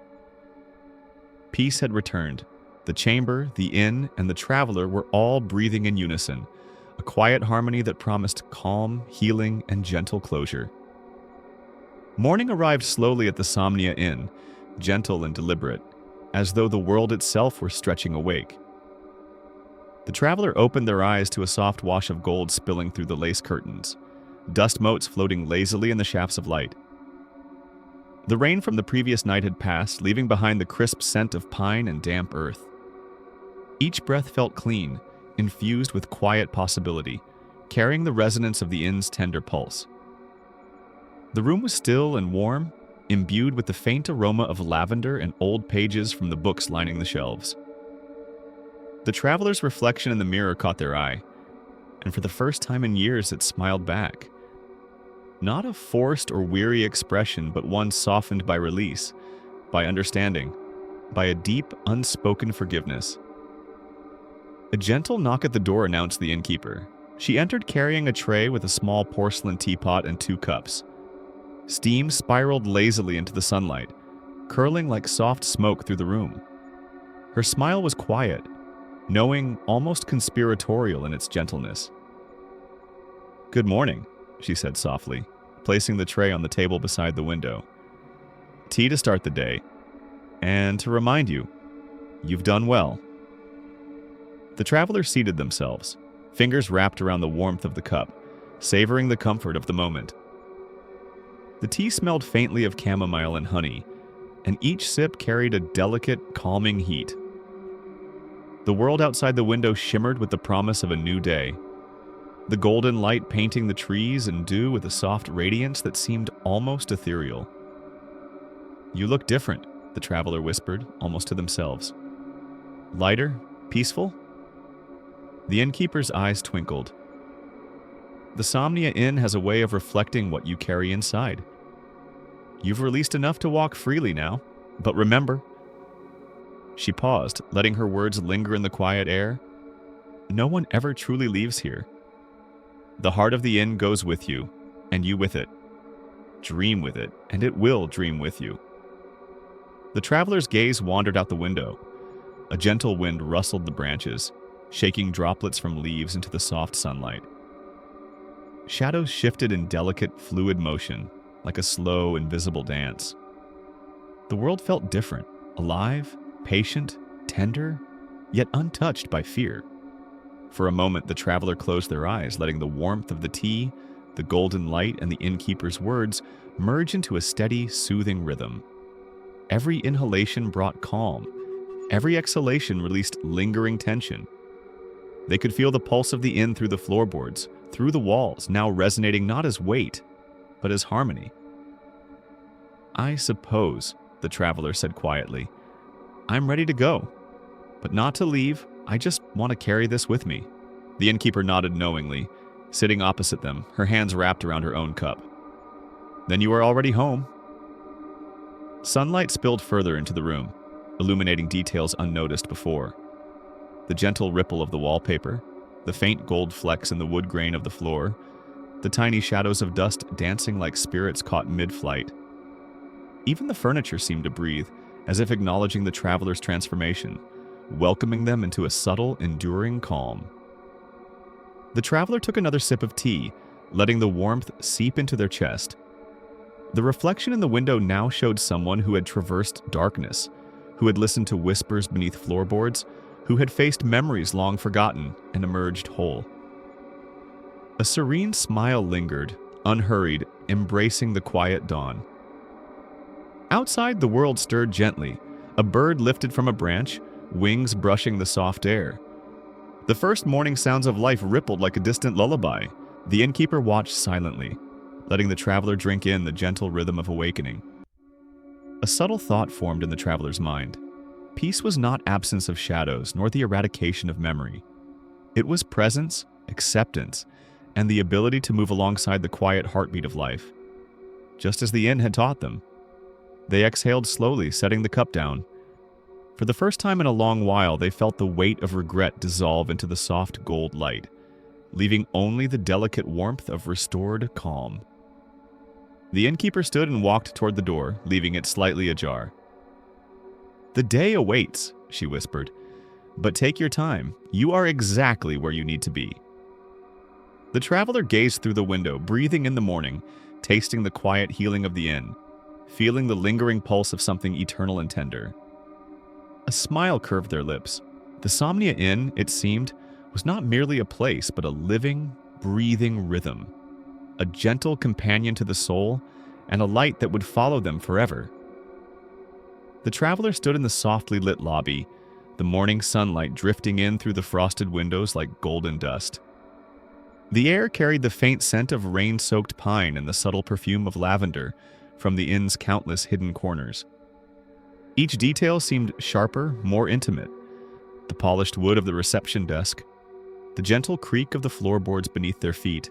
Speaker 1: Peace had returned. The chamber, the inn, and the traveler were all breathing in unison, a quiet harmony that promised calm, healing, and gentle closure. Morning arrived slowly at the Somnia Inn, gentle and deliberate, as though the world itself were stretching awake. The traveler opened their eyes to a soft wash of gold spilling through the lace curtains, dust motes floating lazily in the shafts of light. The rain from the previous night had passed, leaving behind the crisp scent of pine and damp earth. Each breath felt clean, infused with quiet possibility, carrying the resonance of the inn's tender pulse. The room was still and warm, imbued with the faint aroma of lavender and old pages from the books lining the shelves. The traveler's reflection in the mirror caught their eye, and for the first time in years it smiled back. Not a forced or weary expression, but one softened by release, by understanding, by a deep, unspoken forgiveness. A gentle knock at the door announced the innkeeper. She entered carrying a tray with a small porcelain teapot and 2 cups. Steam spiraled lazily into the sunlight, curling like soft smoke through the room. Her smile was quiet, knowing, almost conspiratorial in its gentleness. "Good morning," she said softly, placing the tray on the table beside the window. "Tea to start the day, and to remind you, you've done well." The travelers seated themselves, fingers wrapped around the warmth of the cup, savoring the comfort of the moment. The tea smelled faintly of chamomile and honey, and each sip carried a delicate, calming heat. The world outside the window shimmered with the promise of a new day, the golden light painting the trees and dew with a soft radiance that seemed almost ethereal. "You look different," the traveler whispered, almost to themselves. "Lighter? Peaceful?" The innkeeper's eyes twinkled. "The Somnia Inn has a way of reflecting what you carry inside. You've released enough to walk freely now, but remember..." She paused, letting her words linger in the quiet air. "No one ever truly leaves here. The heart of the inn goes with you, and you with it. Dream with it, and it will dream with you." The traveler's gaze wandered out the window. A gentle wind rustled the branches, shaking droplets from leaves into the soft sunlight. Shadows shifted in delicate, fluid motion, like a slow, invisible dance. The world felt different, alive, patient, tender, yet untouched by fear. For a moment, the traveler closed their eyes, letting the warmth of the tea, the golden light, and the innkeeper's words merge into a steady, soothing rhythm. Every inhalation brought calm. Every exhalation released lingering tension. They could feel the pulse of the inn through the floorboards, through the walls, now resonating not as weight, but as harmony. "I suppose," the traveler said quietly, "I'm ready to go. But not to leave, I just want to carry this with me." The innkeeper nodded knowingly, sitting opposite them, her hands wrapped around her own cup. "Then you are already home." Sunlight spilled further into the room, illuminating details unnoticed before. The gentle ripple of the wallpaper, the faint gold flecks in the wood grain of the floor, the tiny shadows of dust dancing like spirits caught mid-flight. Even the furniture seemed to breathe, as if acknowledging the traveler's transformation, welcoming them into a subtle, enduring calm. The traveler took another sip of tea, letting the warmth seep into their chest. The reflection in the window now showed someone who had traversed darkness, who had listened to whispers beneath floorboards, who had faced memories long forgotten and emerged whole. A serene smile lingered, unhurried, embracing the quiet dawn. Outside, the world stirred gently. A bird lifted from a branch, wings brushing the soft air. The first morning sounds of life rippled like a distant lullaby. The innkeeper watched silently, letting the traveler drink in the gentle rhythm of awakening. A subtle thought formed in the traveler's mind. Peace was not absence of shadows, nor the eradication of memory. It was presence, acceptance, and the ability to move alongside the quiet heartbeat of life. Just as the inn had taught them. They exhaled slowly, setting the cup down. For the first time in a long while, they felt the weight of regret dissolve into the soft gold light, leaving only the delicate warmth of restored calm. The innkeeper stood and walked toward the door, leaving it slightly ajar. "The day awaits," she whispered, "but take your time. You are exactly where you need to be." The traveler gazed through the window, breathing in the morning, tasting the quiet healing of the inn, feeling the lingering pulse of something eternal and tender. A smile curved their lips. The Somnia Inn, it seemed, was not merely a place, but a living, breathing rhythm. A gentle companion to the soul, and a light that would follow them forever. The traveler stood in the softly lit lobby, the morning sunlight drifting in through the frosted windows like golden dust. The air carried the faint scent of rain-soaked pine and the subtle perfume of lavender from the inn's countless hidden corners. Each detail seemed sharper, more intimate. The polished wood of the reception desk, the gentle creak of the floorboards beneath their feet,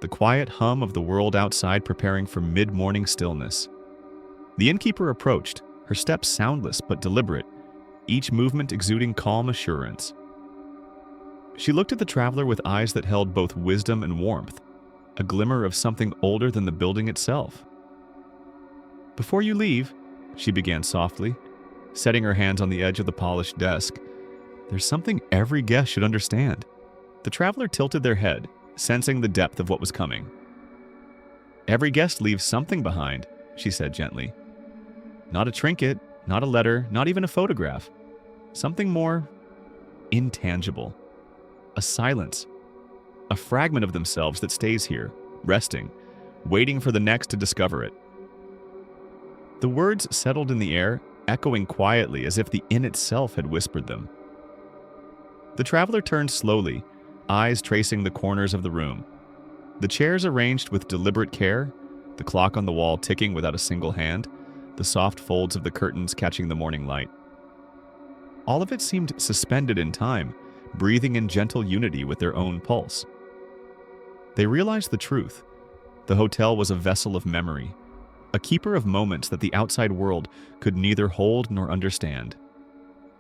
Speaker 1: the quiet hum of the world outside preparing for mid-morning stillness. The innkeeper approached, her steps soundless but deliberate, each movement exuding calm assurance. She looked at the traveler with eyes that held both wisdom and warmth, a glimmer of something older than the building itself. "Before you leave," she began softly, setting her hands on the edge of the polished desk, "there's something every guest should understand." The traveler tilted their head, sensing the depth of what was coming. "Every guest leaves something behind," she said gently. "Not a trinket, not a letter, not even a photograph. Something more intangible. A silence. A fragment of themselves that stays here, resting, waiting for the next to discover it." The words settled in the air, echoing quietly as if the inn itself had whispered them. The traveler turned slowly, eyes tracing the corners of the room. The chairs arranged with deliberate care, the clock on the wall ticking without a single hand, the soft folds of the curtains catching the morning light. All of it seemed suspended in time, breathing in gentle unity with their own pulse. They realized the truth. The hotel was a vessel of memory, a keeper of moments that the outside world could neither hold nor understand.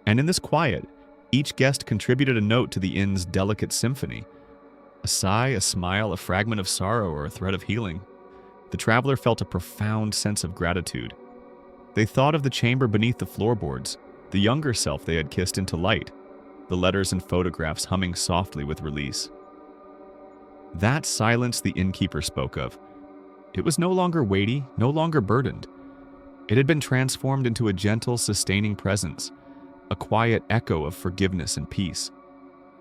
Speaker 1: And in this quiet, each guest contributed a note to the inn's delicate symphony. A sigh, a smile, a fragment of sorrow, or a thread of healing. The traveler felt a profound sense of gratitude. They thought of the chamber beneath the floorboards, the younger self they had kissed into light, the letters and photographs humming softly with release. That silence the innkeeper spoke of. It was no longer weighty, no longer burdened. It had been transformed into a gentle, sustaining presence, a quiet echo of forgiveness and peace.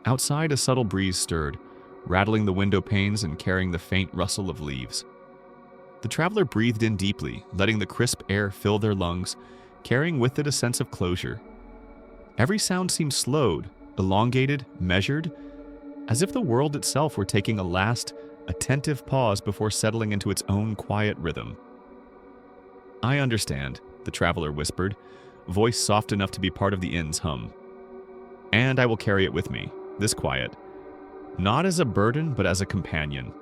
Speaker 1: Outside, a subtle breeze stirred, rattling the window panes and carrying the faint rustle of leaves. The traveler breathed in deeply, letting the crisp air fill their lungs, carrying with it a sense of closure. Every sound seemed slowed, elongated, measured, as if the world itself were taking a last, attentive pause before settling into its own quiet rhythm. "I understand," the traveler whispered, voice soft enough to be part of the inn's hum. "And I will carry it with me, this quiet, not as a burden, but as a companion."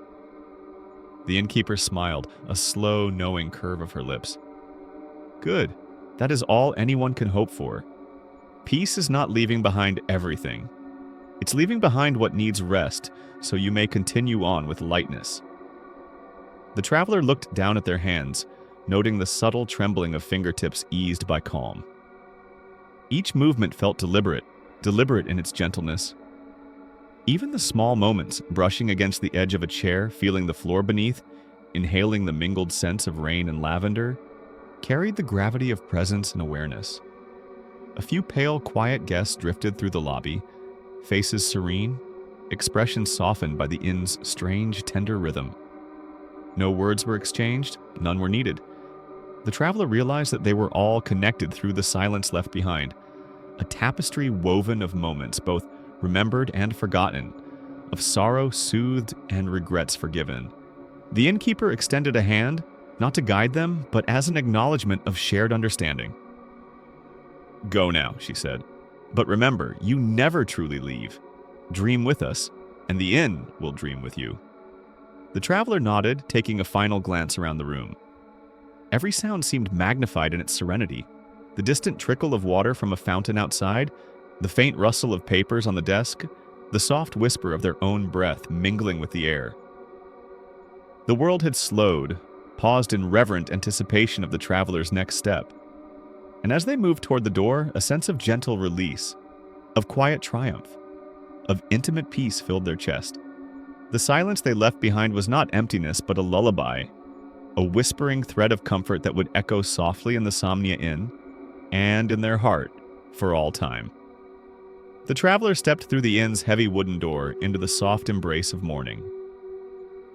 Speaker 1: The innkeeper smiled, a slow, knowing curve of her lips. "Good. That is all anyone can hope for. Peace is not leaving behind everything. It's leaving behind what needs rest, so you may continue on with lightness." The traveler looked down at their hands, noting the subtle trembling of fingertips eased by calm. Each movement felt deliberate in its gentleness. Even the small moments, brushing against the edge of a chair, feeling the floor beneath, inhaling the mingled scents of rain and lavender, carried the gravity of presence and awareness. A few pale, quiet guests drifted through the lobby, faces serene, expressions softened by the inn's strange, tender rhythm. No words were exchanged, none were needed. The traveler realized that they were all connected through the silence left behind, a tapestry woven of moments, both remembered and forgotten, of sorrow soothed and regrets forgiven. The innkeeper extended a hand, not to guide them, but as an acknowledgement of shared understanding. "Go now," she said. "But remember, you never truly leave. Dream with us, and the inn will dream with you." The traveler nodded, taking a final glance around the room. Every sound seemed magnified in its serenity. The distant trickle of water from a fountain outside, the faint rustle of papers on the desk, the soft whisper of their own breath mingling with the air. The world had slowed, paused in reverent anticipation of the traveler's next step. And as they moved toward the door, a sense of gentle release, of quiet triumph, of intimate peace filled their chest. The silence they left behind was not emptiness, but a lullaby, a whispering thread of comfort that would echo softly in the Somnia Inn, and in their heart, for all time. The traveler stepped through the inn's heavy wooden door into the soft embrace of morning.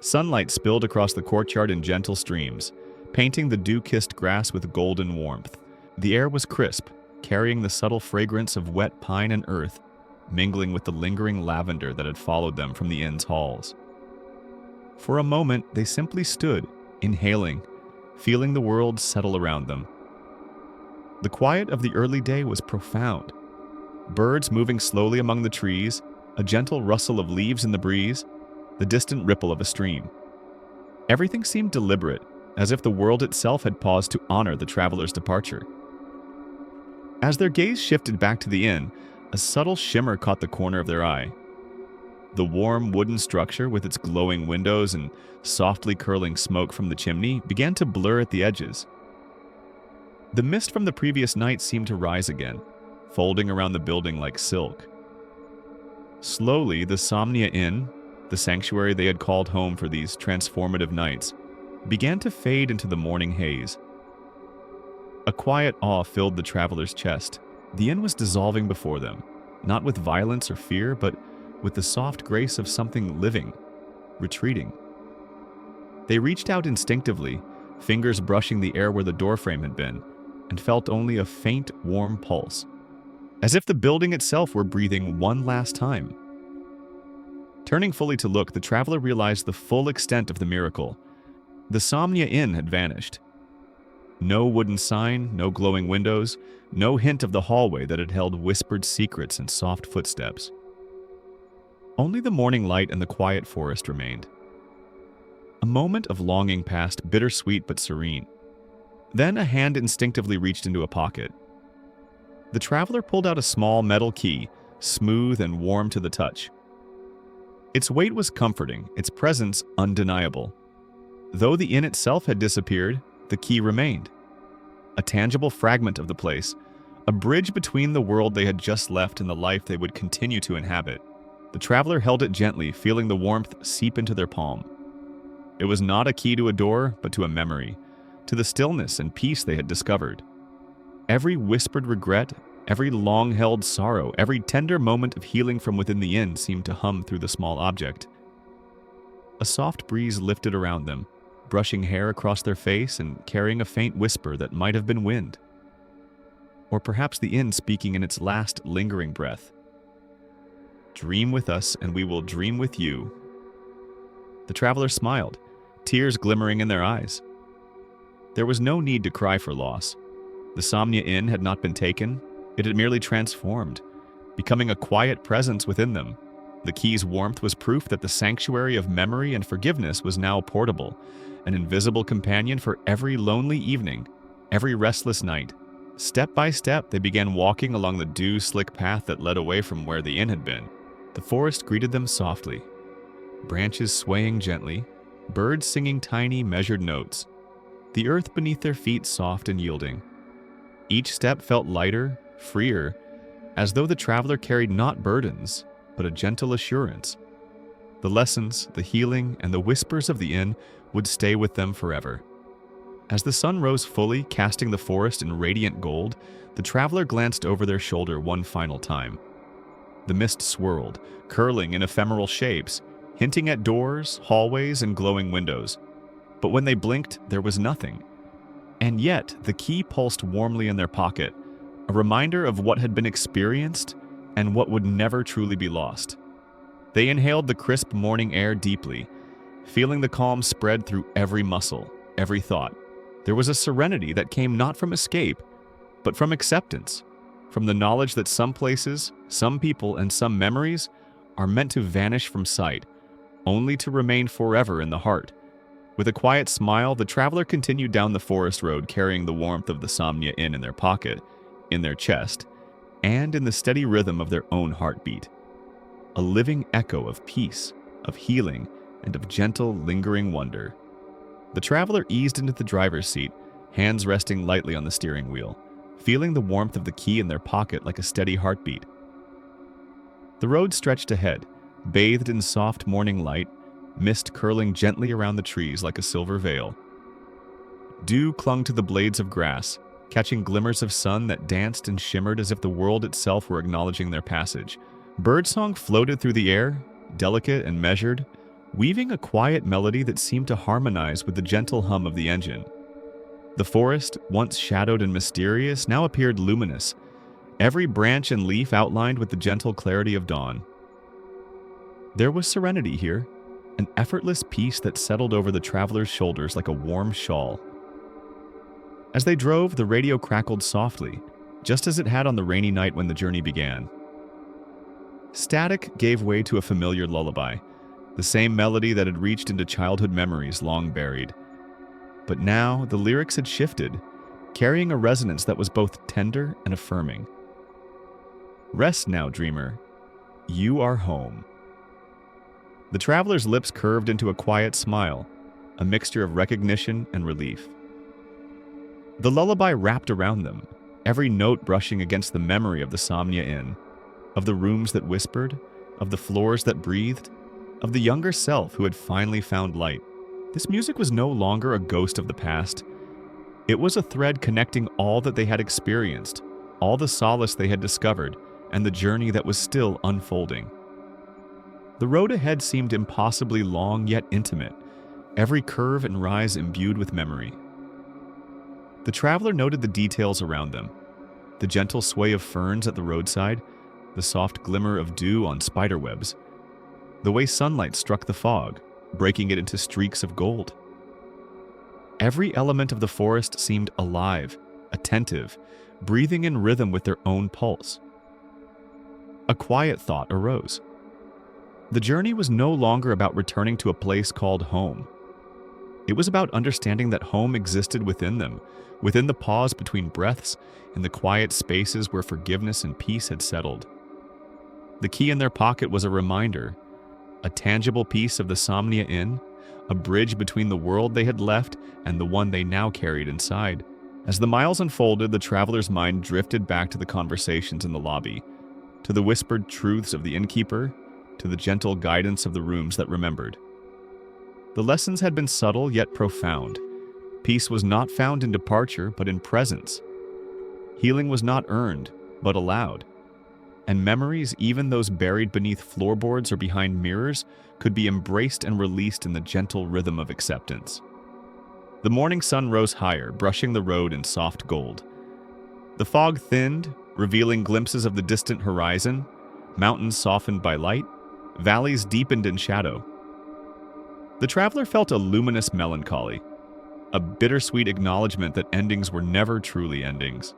Speaker 1: Sunlight spilled across the courtyard in gentle streams, painting the dew-kissed grass with golden warmth. The air was crisp, carrying the subtle fragrance of wet pine and earth, mingling with the lingering lavender that had followed them from the inn's halls. For a moment, they simply stood, inhaling, feeling the world settle around them. The quiet of the early day was profound. Birds moving slowly among the trees, a gentle rustle of leaves in the breeze, the distant ripple of a stream. Everything seemed deliberate, as if the world itself had paused to honor the traveler's departure. As their gaze shifted back to the inn, a subtle shimmer caught the corner of their eye. The warm wooden structure with its glowing windows and softly curling smoke from the chimney began to blur at the edges. The mist from the previous night seemed to rise again, folding around the building like silk. Slowly, the Somnia Inn, the sanctuary they had called home for these transformative nights, began to fade into the morning haze. A quiet awe filled the traveler's chest. The inn was dissolving before them, not with violence or fear, but with the soft grace of something living, retreating. They reached out instinctively, fingers brushing the air where the doorframe had been, and felt only a faint, warm pulse, as if the building itself were breathing one last time. Turning fully to look, the traveler realized the full extent of the miracle. The Somnia Inn had vanished. No wooden sign, no glowing windows, no hint of the hallway that had held whispered secrets and soft footsteps. Only the morning light and the quiet forest remained. A moment of longing passed, bittersweet but serene. Then a hand instinctively reached into a pocket. The traveler pulled out a small metal key, smooth and warm to the touch. Its weight was comforting, its presence undeniable. Though the inn itself had disappeared, the key remained. A tangible fragment of the place, a bridge between the world they had just left and the life they would continue to inhabit. The traveler held it gently, feeling the warmth seep into their palm. It was not a key to a door, but to a memory, to the stillness and peace they had discovered. Every whispered regret, every long-held sorrow, every tender moment of healing from within the inn seemed to hum through the small object. A soft breeze lifted around them, brushing hair across their face and carrying a faint whisper that might have been wind. Or perhaps the inn speaking in its last lingering breath. "Dream with us and we will dream with you." The traveler smiled, tears glimmering in their eyes. There was no need to cry for loss. The Somnia Inn had not been taken, it had merely transformed, becoming a quiet presence within them. The key's warmth was proof that the sanctuary of memory and forgiveness was now portable, an invisible companion for every lonely evening, every restless night. Step by step, they began walking along the dew-slick path that led away from where the inn had been. The forest greeted them softly, branches swaying gently, birds singing tiny, measured notes, the earth beneath their feet soft and yielding. Each step felt lighter, freer, as though the traveler carried not burdens, but a gentle assurance. The lessons, the healing, and the whispers of the inn would stay with them forever. As the sun rose fully, casting the forest in radiant gold, the traveler glanced over their shoulder one final time. The mist swirled, curling in ephemeral shapes, hinting at doors, hallways, and glowing windows. But when they blinked, there was nothing. And yet, the key pulsed warmly in their pocket, a reminder of what had been experienced and what would never truly be lost. They inhaled the crisp morning air deeply, feeling the calm spread through every muscle, every thought. There was a serenity that came not from escape, but from acceptance, from the knowledge that some places, some people, and some memories are meant to vanish from sight, only to remain forever in the heart. With a quiet smile, the traveler continued down the forest road, carrying the warmth of the Somnia Inn in their pocket, in their chest, and in the steady rhythm of their own heartbeat. A living echo of peace, of healing, and of gentle, lingering wonder. The traveler eased into the driver's seat, hands resting lightly on the steering wheel, feeling the warmth of the key in their pocket like a steady heartbeat. The road stretched ahead, bathed in soft morning light, mist curling gently around the trees like a silver veil. Dew clung to the blades of grass, catching glimmers of sun that danced and shimmered as if the world itself were acknowledging their passage. Birdsong floated through the air, delicate and measured, weaving a quiet melody that seemed to harmonize with the gentle hum of the engine. The forest, once shadowed and mysterious, now appeared luminous, every branch and leaf outlined with the gentle clarity of dawn. There was serenity here, an effortless peace that settled over the travelers' shoulders like a warm shawl. As they drove, the radio crackled softly, just as it had on the rainy night when the journey began. Static gave way to a familiar lullaby, the same melody that had reached into childhood memories long buried. But now the lyrics had shifted, carrying a resonance that was both tender and affirming. Rest now, dreamer. You are home. The traveler's lips curved into a quiet smile, a mixture of recognition and relief. The lullaby wrapped around them, every note brushing against the memory of the Somnia Inn, of the rooms that whispered, of the floors that breathed, of the younger self who had finally found light. This music was no longer a ghost of the past. It was a thread connecting all that they had experienced, all the solace they had discovered, and the journey that was still unfolding. The road ahead seemed impossibly long yet intimate, every curve and rise imbued with memory. The traveler noted the details around them, the gentle sway of ferns at the roadside, the soft glimmer of dew on spiderwebs, the way sunlight struck the fog, breaking it into streaks of gold. Every element of the forest seemed alive, attentive, breathing in rhythm with their own pulse. A quiet thought arose. The journey was no longer about returning to a place called home. It was about understanding that home existed within them, within the pause between breaths, in the quiet spaces where forgiveness and peace had settled. The key in their pocket was a reminder, a tangible piece of the Somnia Inn, a bridge between the world they had left and the one they now carried inside. As the miles unfolded, the traveler's mind drifted back to the conversations in the lobby, to the whispered truths of the innkeeper, to the gentle guidance of the rooms that remembered. The lessons had been subtle yet profound. Peace was not found in departure, but in presence. Healing was not earned, but allowed. And memories, even those buried beneath floorboards or behind mirrors, could be embraced and released in the gentle rhythm of acceptance. The morning sun rose higher, brushing the road in soft gold. The fog thinned, revealing glimpses of the distant horizon, mountains softened by light, valleys deepened in shadow. The traveler felt a luminous melancholy, a bittersweet acknowledgement that endings were never truly endings.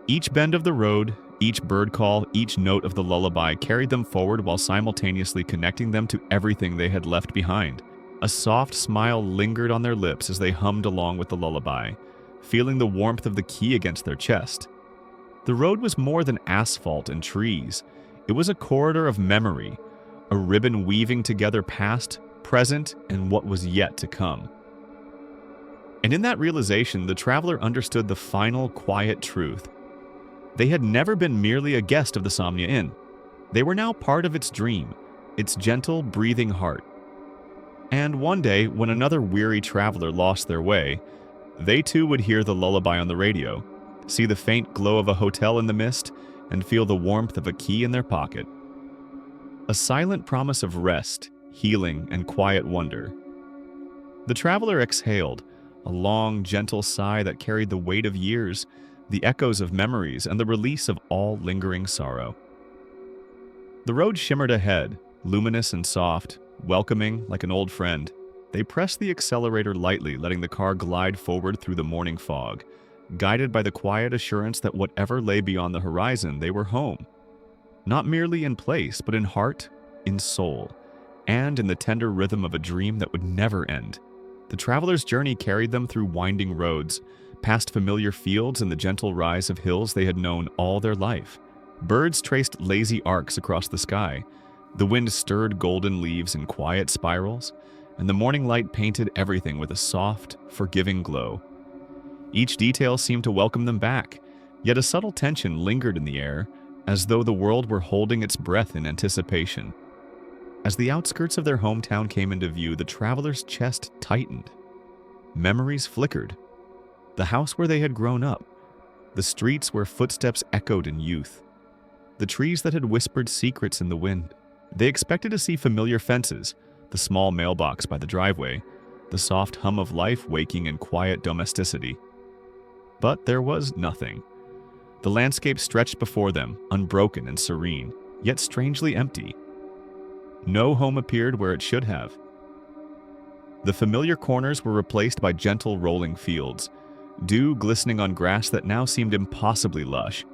Speaker 1: Each bend of the road, each bird call, each note of the lullaby carried them forward while simultaneously connecting them to everything they had left behind. A soft smile lingered on their lips as they hummed along with the lullaby, feeling the warmth of the key against their chest. The road was more than asphalt and trees. It was a corridor of memory, a ribbon weaving together past, present, and what was yet to come. And in that realization, the traveler understood the final quiet truth. They had never been merely a guest of the Somnia Inn. They were now part of its dream, its gentle, breathing heart. And one day, when another weary traveler lost their way, they too would hear the lullaby on the radio, see the faint glow of a hotel in the mist, and feel the warmth of a key in their pocket. A silent promise of rest, healing, and quiet wonder. The traveler exhaled, a long, gentle sigh that carried the weight of years, the echoes of memories, and the release of all lingering sorrow. The road shimmered ahead, luminous and soft, welcoming like an old friend. They pressed the accelerator lightly, letting the car glide forward through the morning fog, guided by the quiet assurance that whatever lay beyond the horizon, they were home. Not merely in place, but in heart, in soul, and in the tender rhythm of a dream that would never end. The traveler's journey carried them through winding roads, past familiar fields and the gentle rise of hills they had known all their life. Birds traced lazy arcs across the sky. The wind stirred golden leaves in quiet spirals, and the morning light painted everything with a soft, forgiving glow. Each detail seemed to welcome them back, yet a subtle tension lingered in the air, as though the world were holding its breath in anticipation. As the outskirts of their hometown came into view, the traveler's chest tightened. Memories flickered. The house where they had grown up, the streets where footsteps echoed in youth, the trees that had whispered secrets in the wind. They expected to see familiar fences, the small mailbox by the driveway, the soft hum of life waking in quiet domesticity. But there was nothing. The landscape stretched before them, unbroken and serene, yet strangely empty. No home appeared where it should have. The familiar corners were replaced by gentle rolling fields, dew glistening on grass that now seemed impossibly lush,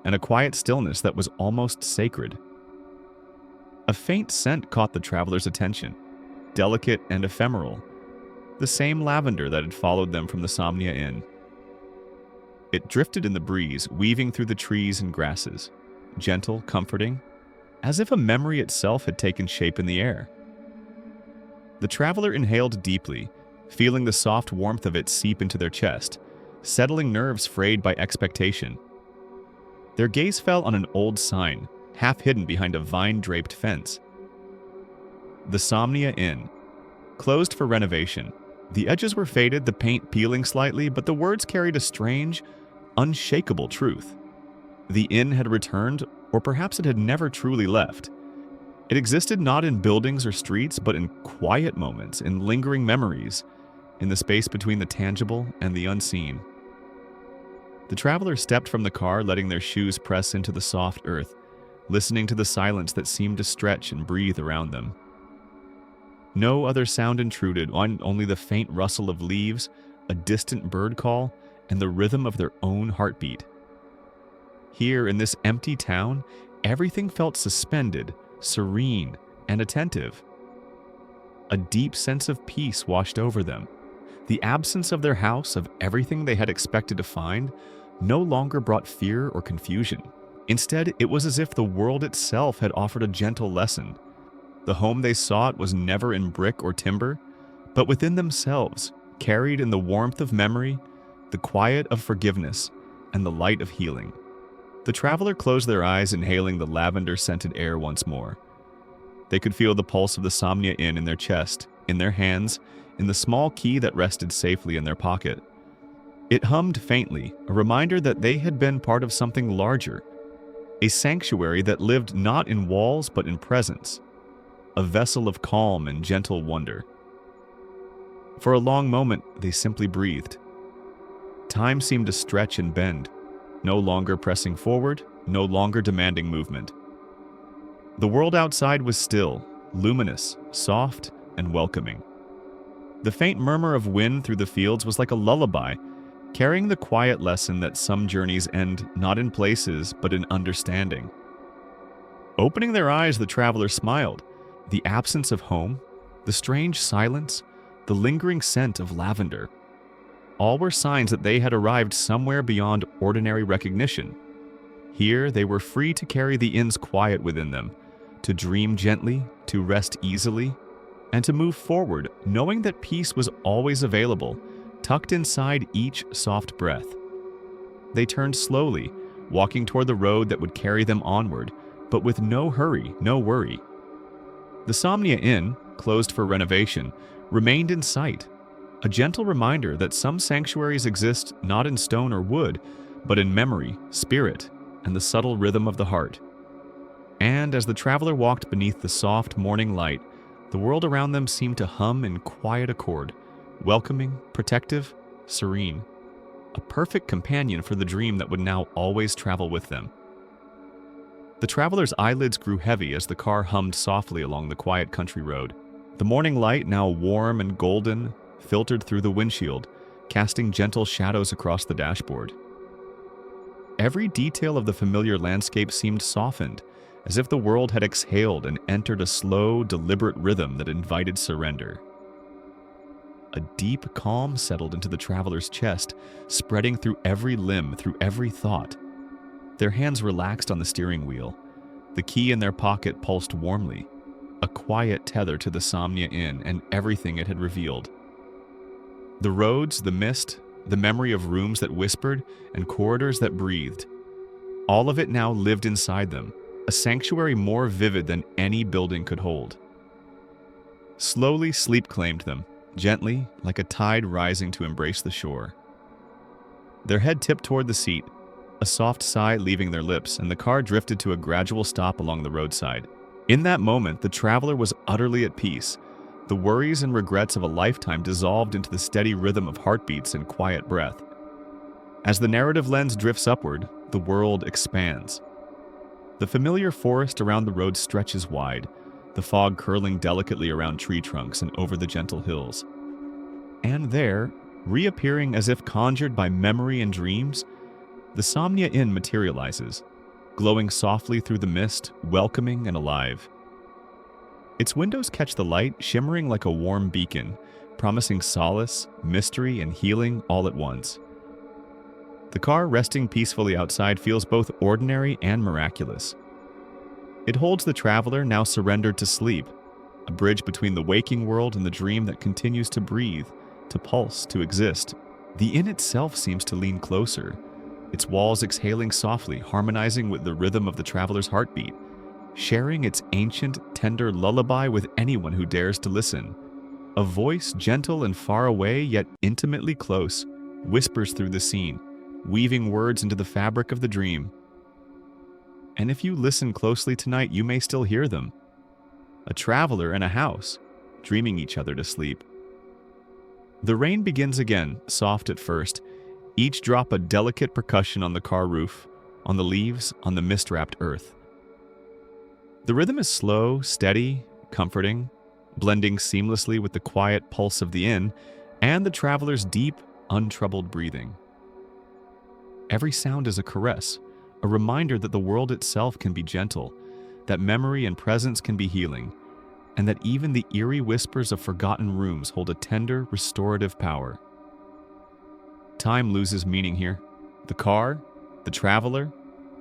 Speaker 1: and a quiet stillness that was almost sacred. A faint scent caught the travelers' attention, delicate and ephemeral, the same lavender that had followed them from the Somnia Inn. It drifted in the breeze, weaving through the trees and grasses, gentle, comforting, as if a memory itself had taken shape in the air. The traveler inhaled deeply, feeling the soft warmth of it seep into their chest, settling nerves frayed by expectation. Their gaze fell on an old sign, half hidden behind a vine-draped fence. The Somnia Inn. Closed for renovation. The edges were faded, the paint peeling slightly, but the words carried a strange, unshakable truth. The inn had returned, or perhaps it had never truly left. It existed not in buildings or streets, but in quiet moments, in lingering memories, in the space between the tangible and the unseen. The travelers stepped from the car, letting their shoes press into the soft earth, listening to the silence that seemed to stretch and breathe around them. No other sound intruded, only the faint rustle of leaves, a distant bird call, and the rhythm of their own heartbeat. Here, in this empty town, everything felt suspended, serene, and attentive. A deep sense of peace washed over them. The absence of their house, of everything they had expected to find, no longer brought fear or confusion. Instead, it was as if the world itself had offered a gentle lesson. The home they sought was never in brick or timber, but within themselves, carried in the warmth of memory, the quiet of forgiveness, and the light of healing. The traveler closed their eyes, inhaling the lavender-scented air once more. They could feel the pulse of the Somnia Inn in their chest, in their hands, in the small key that rested safely in their pocket. It hummed faintly, a reminder that they had been part of something larger, a sanctuary that lived not in walls but in presence, a vessel of calm and gentle wonder. For a long moment, they simply breathed. Time seemed to stretch and bend, no longer pressing forward, no longer demanding movement. The world outside was still, luminous, soft, and welcoming. The faint murmur of wind through the fields was like a lullaby, carrying the quiet lesson that some journeys end not in places, but in understanding. Opening their eyes, the traveler smiled. The absence of home, the strange silence, the lingering scent of lavender, all were signs that they had arrived somewhere beyond ordinary recognition. Here they were free to carry the inn's quiet within them, to dream gently, to rest easily, and to move forward, knowing that peace was always available, tucked inside each soft breath. They turned slowly, walking toward the road that would carry them onward, but with no hurry, no worry. The Somnia Inn, closed for renovation, remained in sight, a gentle reminder that some sanctuaries exist not in stone or wood, but in memory, spirit, and the subtle rhythm of the heart. And as the traveler walked beneath the soft morning light, the world around them seemed to hum in quiet accord, welcoming, protective, serene, a perfect companion for the dream that would now always travel with them. The traveler's eyelids grew heavy as the car hummed softly along the quiet country road. The morning light, now warm and golden, filtered through the windshield, casting gentle shadows across the dashboard. Every detail of the familiar landscape seemed softened, as if the world had exhaled and entered a slow, deliberate rhythm that invited surrender. A deep calm settled into the traveler's chest, spreading through every limb, through every thought. Their hands relaxed on the steering wheel. The key in their pocket pulsed warmly, a quiet tether to the Somnia Inn and everything it had revealed. The roads, the mist, the memory of rooms that whispered and corridors that breathed, all of it now lived inside them, a sanctuary more vivid than any building could hold. Slowly, sleep claimed them, gently, like a tide rising to embrace the shore. Their head tipped toward the seat, a soft sigh leaving their lips, and the car drifted to a gradual stop along the roadside. In that moment, the traveler was utterly at peace, the worries and regrets of a lifetime dissolved into the steady rhythm of heartbeats and quiet breath. As the narrative lens drifts upward, the world expands. The familiar forest around the road stretches wide, the fog curling delicately around tree trunks and over the gentle hills. And there, reappearing as if conjured by memory and dreams, the Somnia Inn materializes, glowing softly through the mist, welcoming and alive. Its windows catch the light, shimmering like a warm beacon, promising solace, mystery, and healing all at once. The car resting peacefully outside feels both ordinary and miraculous. It holds the traveler now surrendered to sleep, a bridge between the waking world and the dream that continues to breathe, to pulse, to exist. The inn itself seems to lean closer, its walls exhaling softly, harmonizing with the rhythm of the traveler's heartbeat, sharing its ancient, tender lullaby with anyone who dares to listen. A voice gentle and far away, yet intimately close, whispers through the scene, weaving words into the fabric of the dream. And if you listen closely tonight, you may still hear them. A traveler in a house, dreaming each other to sleep. The rain begins again, soft at first, each drop a delicate percussion on the car roof, on the leaves, on the mist-wrapped earth. The rhythm is slow, steady, comforting, blending seamlessly with the quiet pulse of the inn and the traveler's deep, untroubled breathing. Every sound is a caress, a reminder that the world itself can be gentle, that memory and presence can be healing, and that even the eerie whispers of forgotten rooms hold a tender, restorative power. Time loses meaning here. The car, the traveler,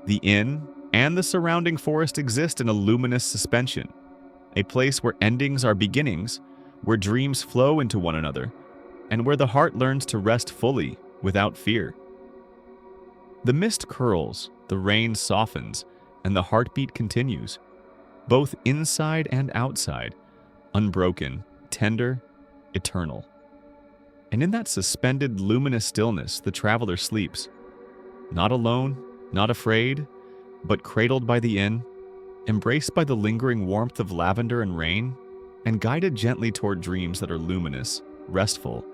Speaker 1: the inn, and the surrounding forest exist in a luminous suspension, a place where endings are beginnings, where dreams flow into one another, and where the heart learns to rest fully without fear. The mist curls, the rain softens, and the heartbeat continues, both inside and outside, unbroken, tender, eternal. And in that suspended, luminous stillness, the traveler sleeps, not alone, not afraid, but cradled by the inn, embraced by the lingering warmth of lavender and rain, and guided gently toward dreams that are luminous, restful,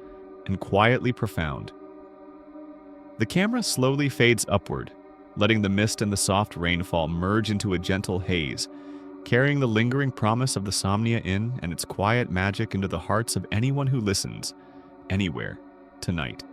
Speaker 1: and quietly profound. The camera slowly fades upward, letting the mist and the soft rainfall merge into a gentle haze, carrying the lingering promise of the Somnia Inn and its quiet magic into the hearts of anyone who listens, anywhere, tonight.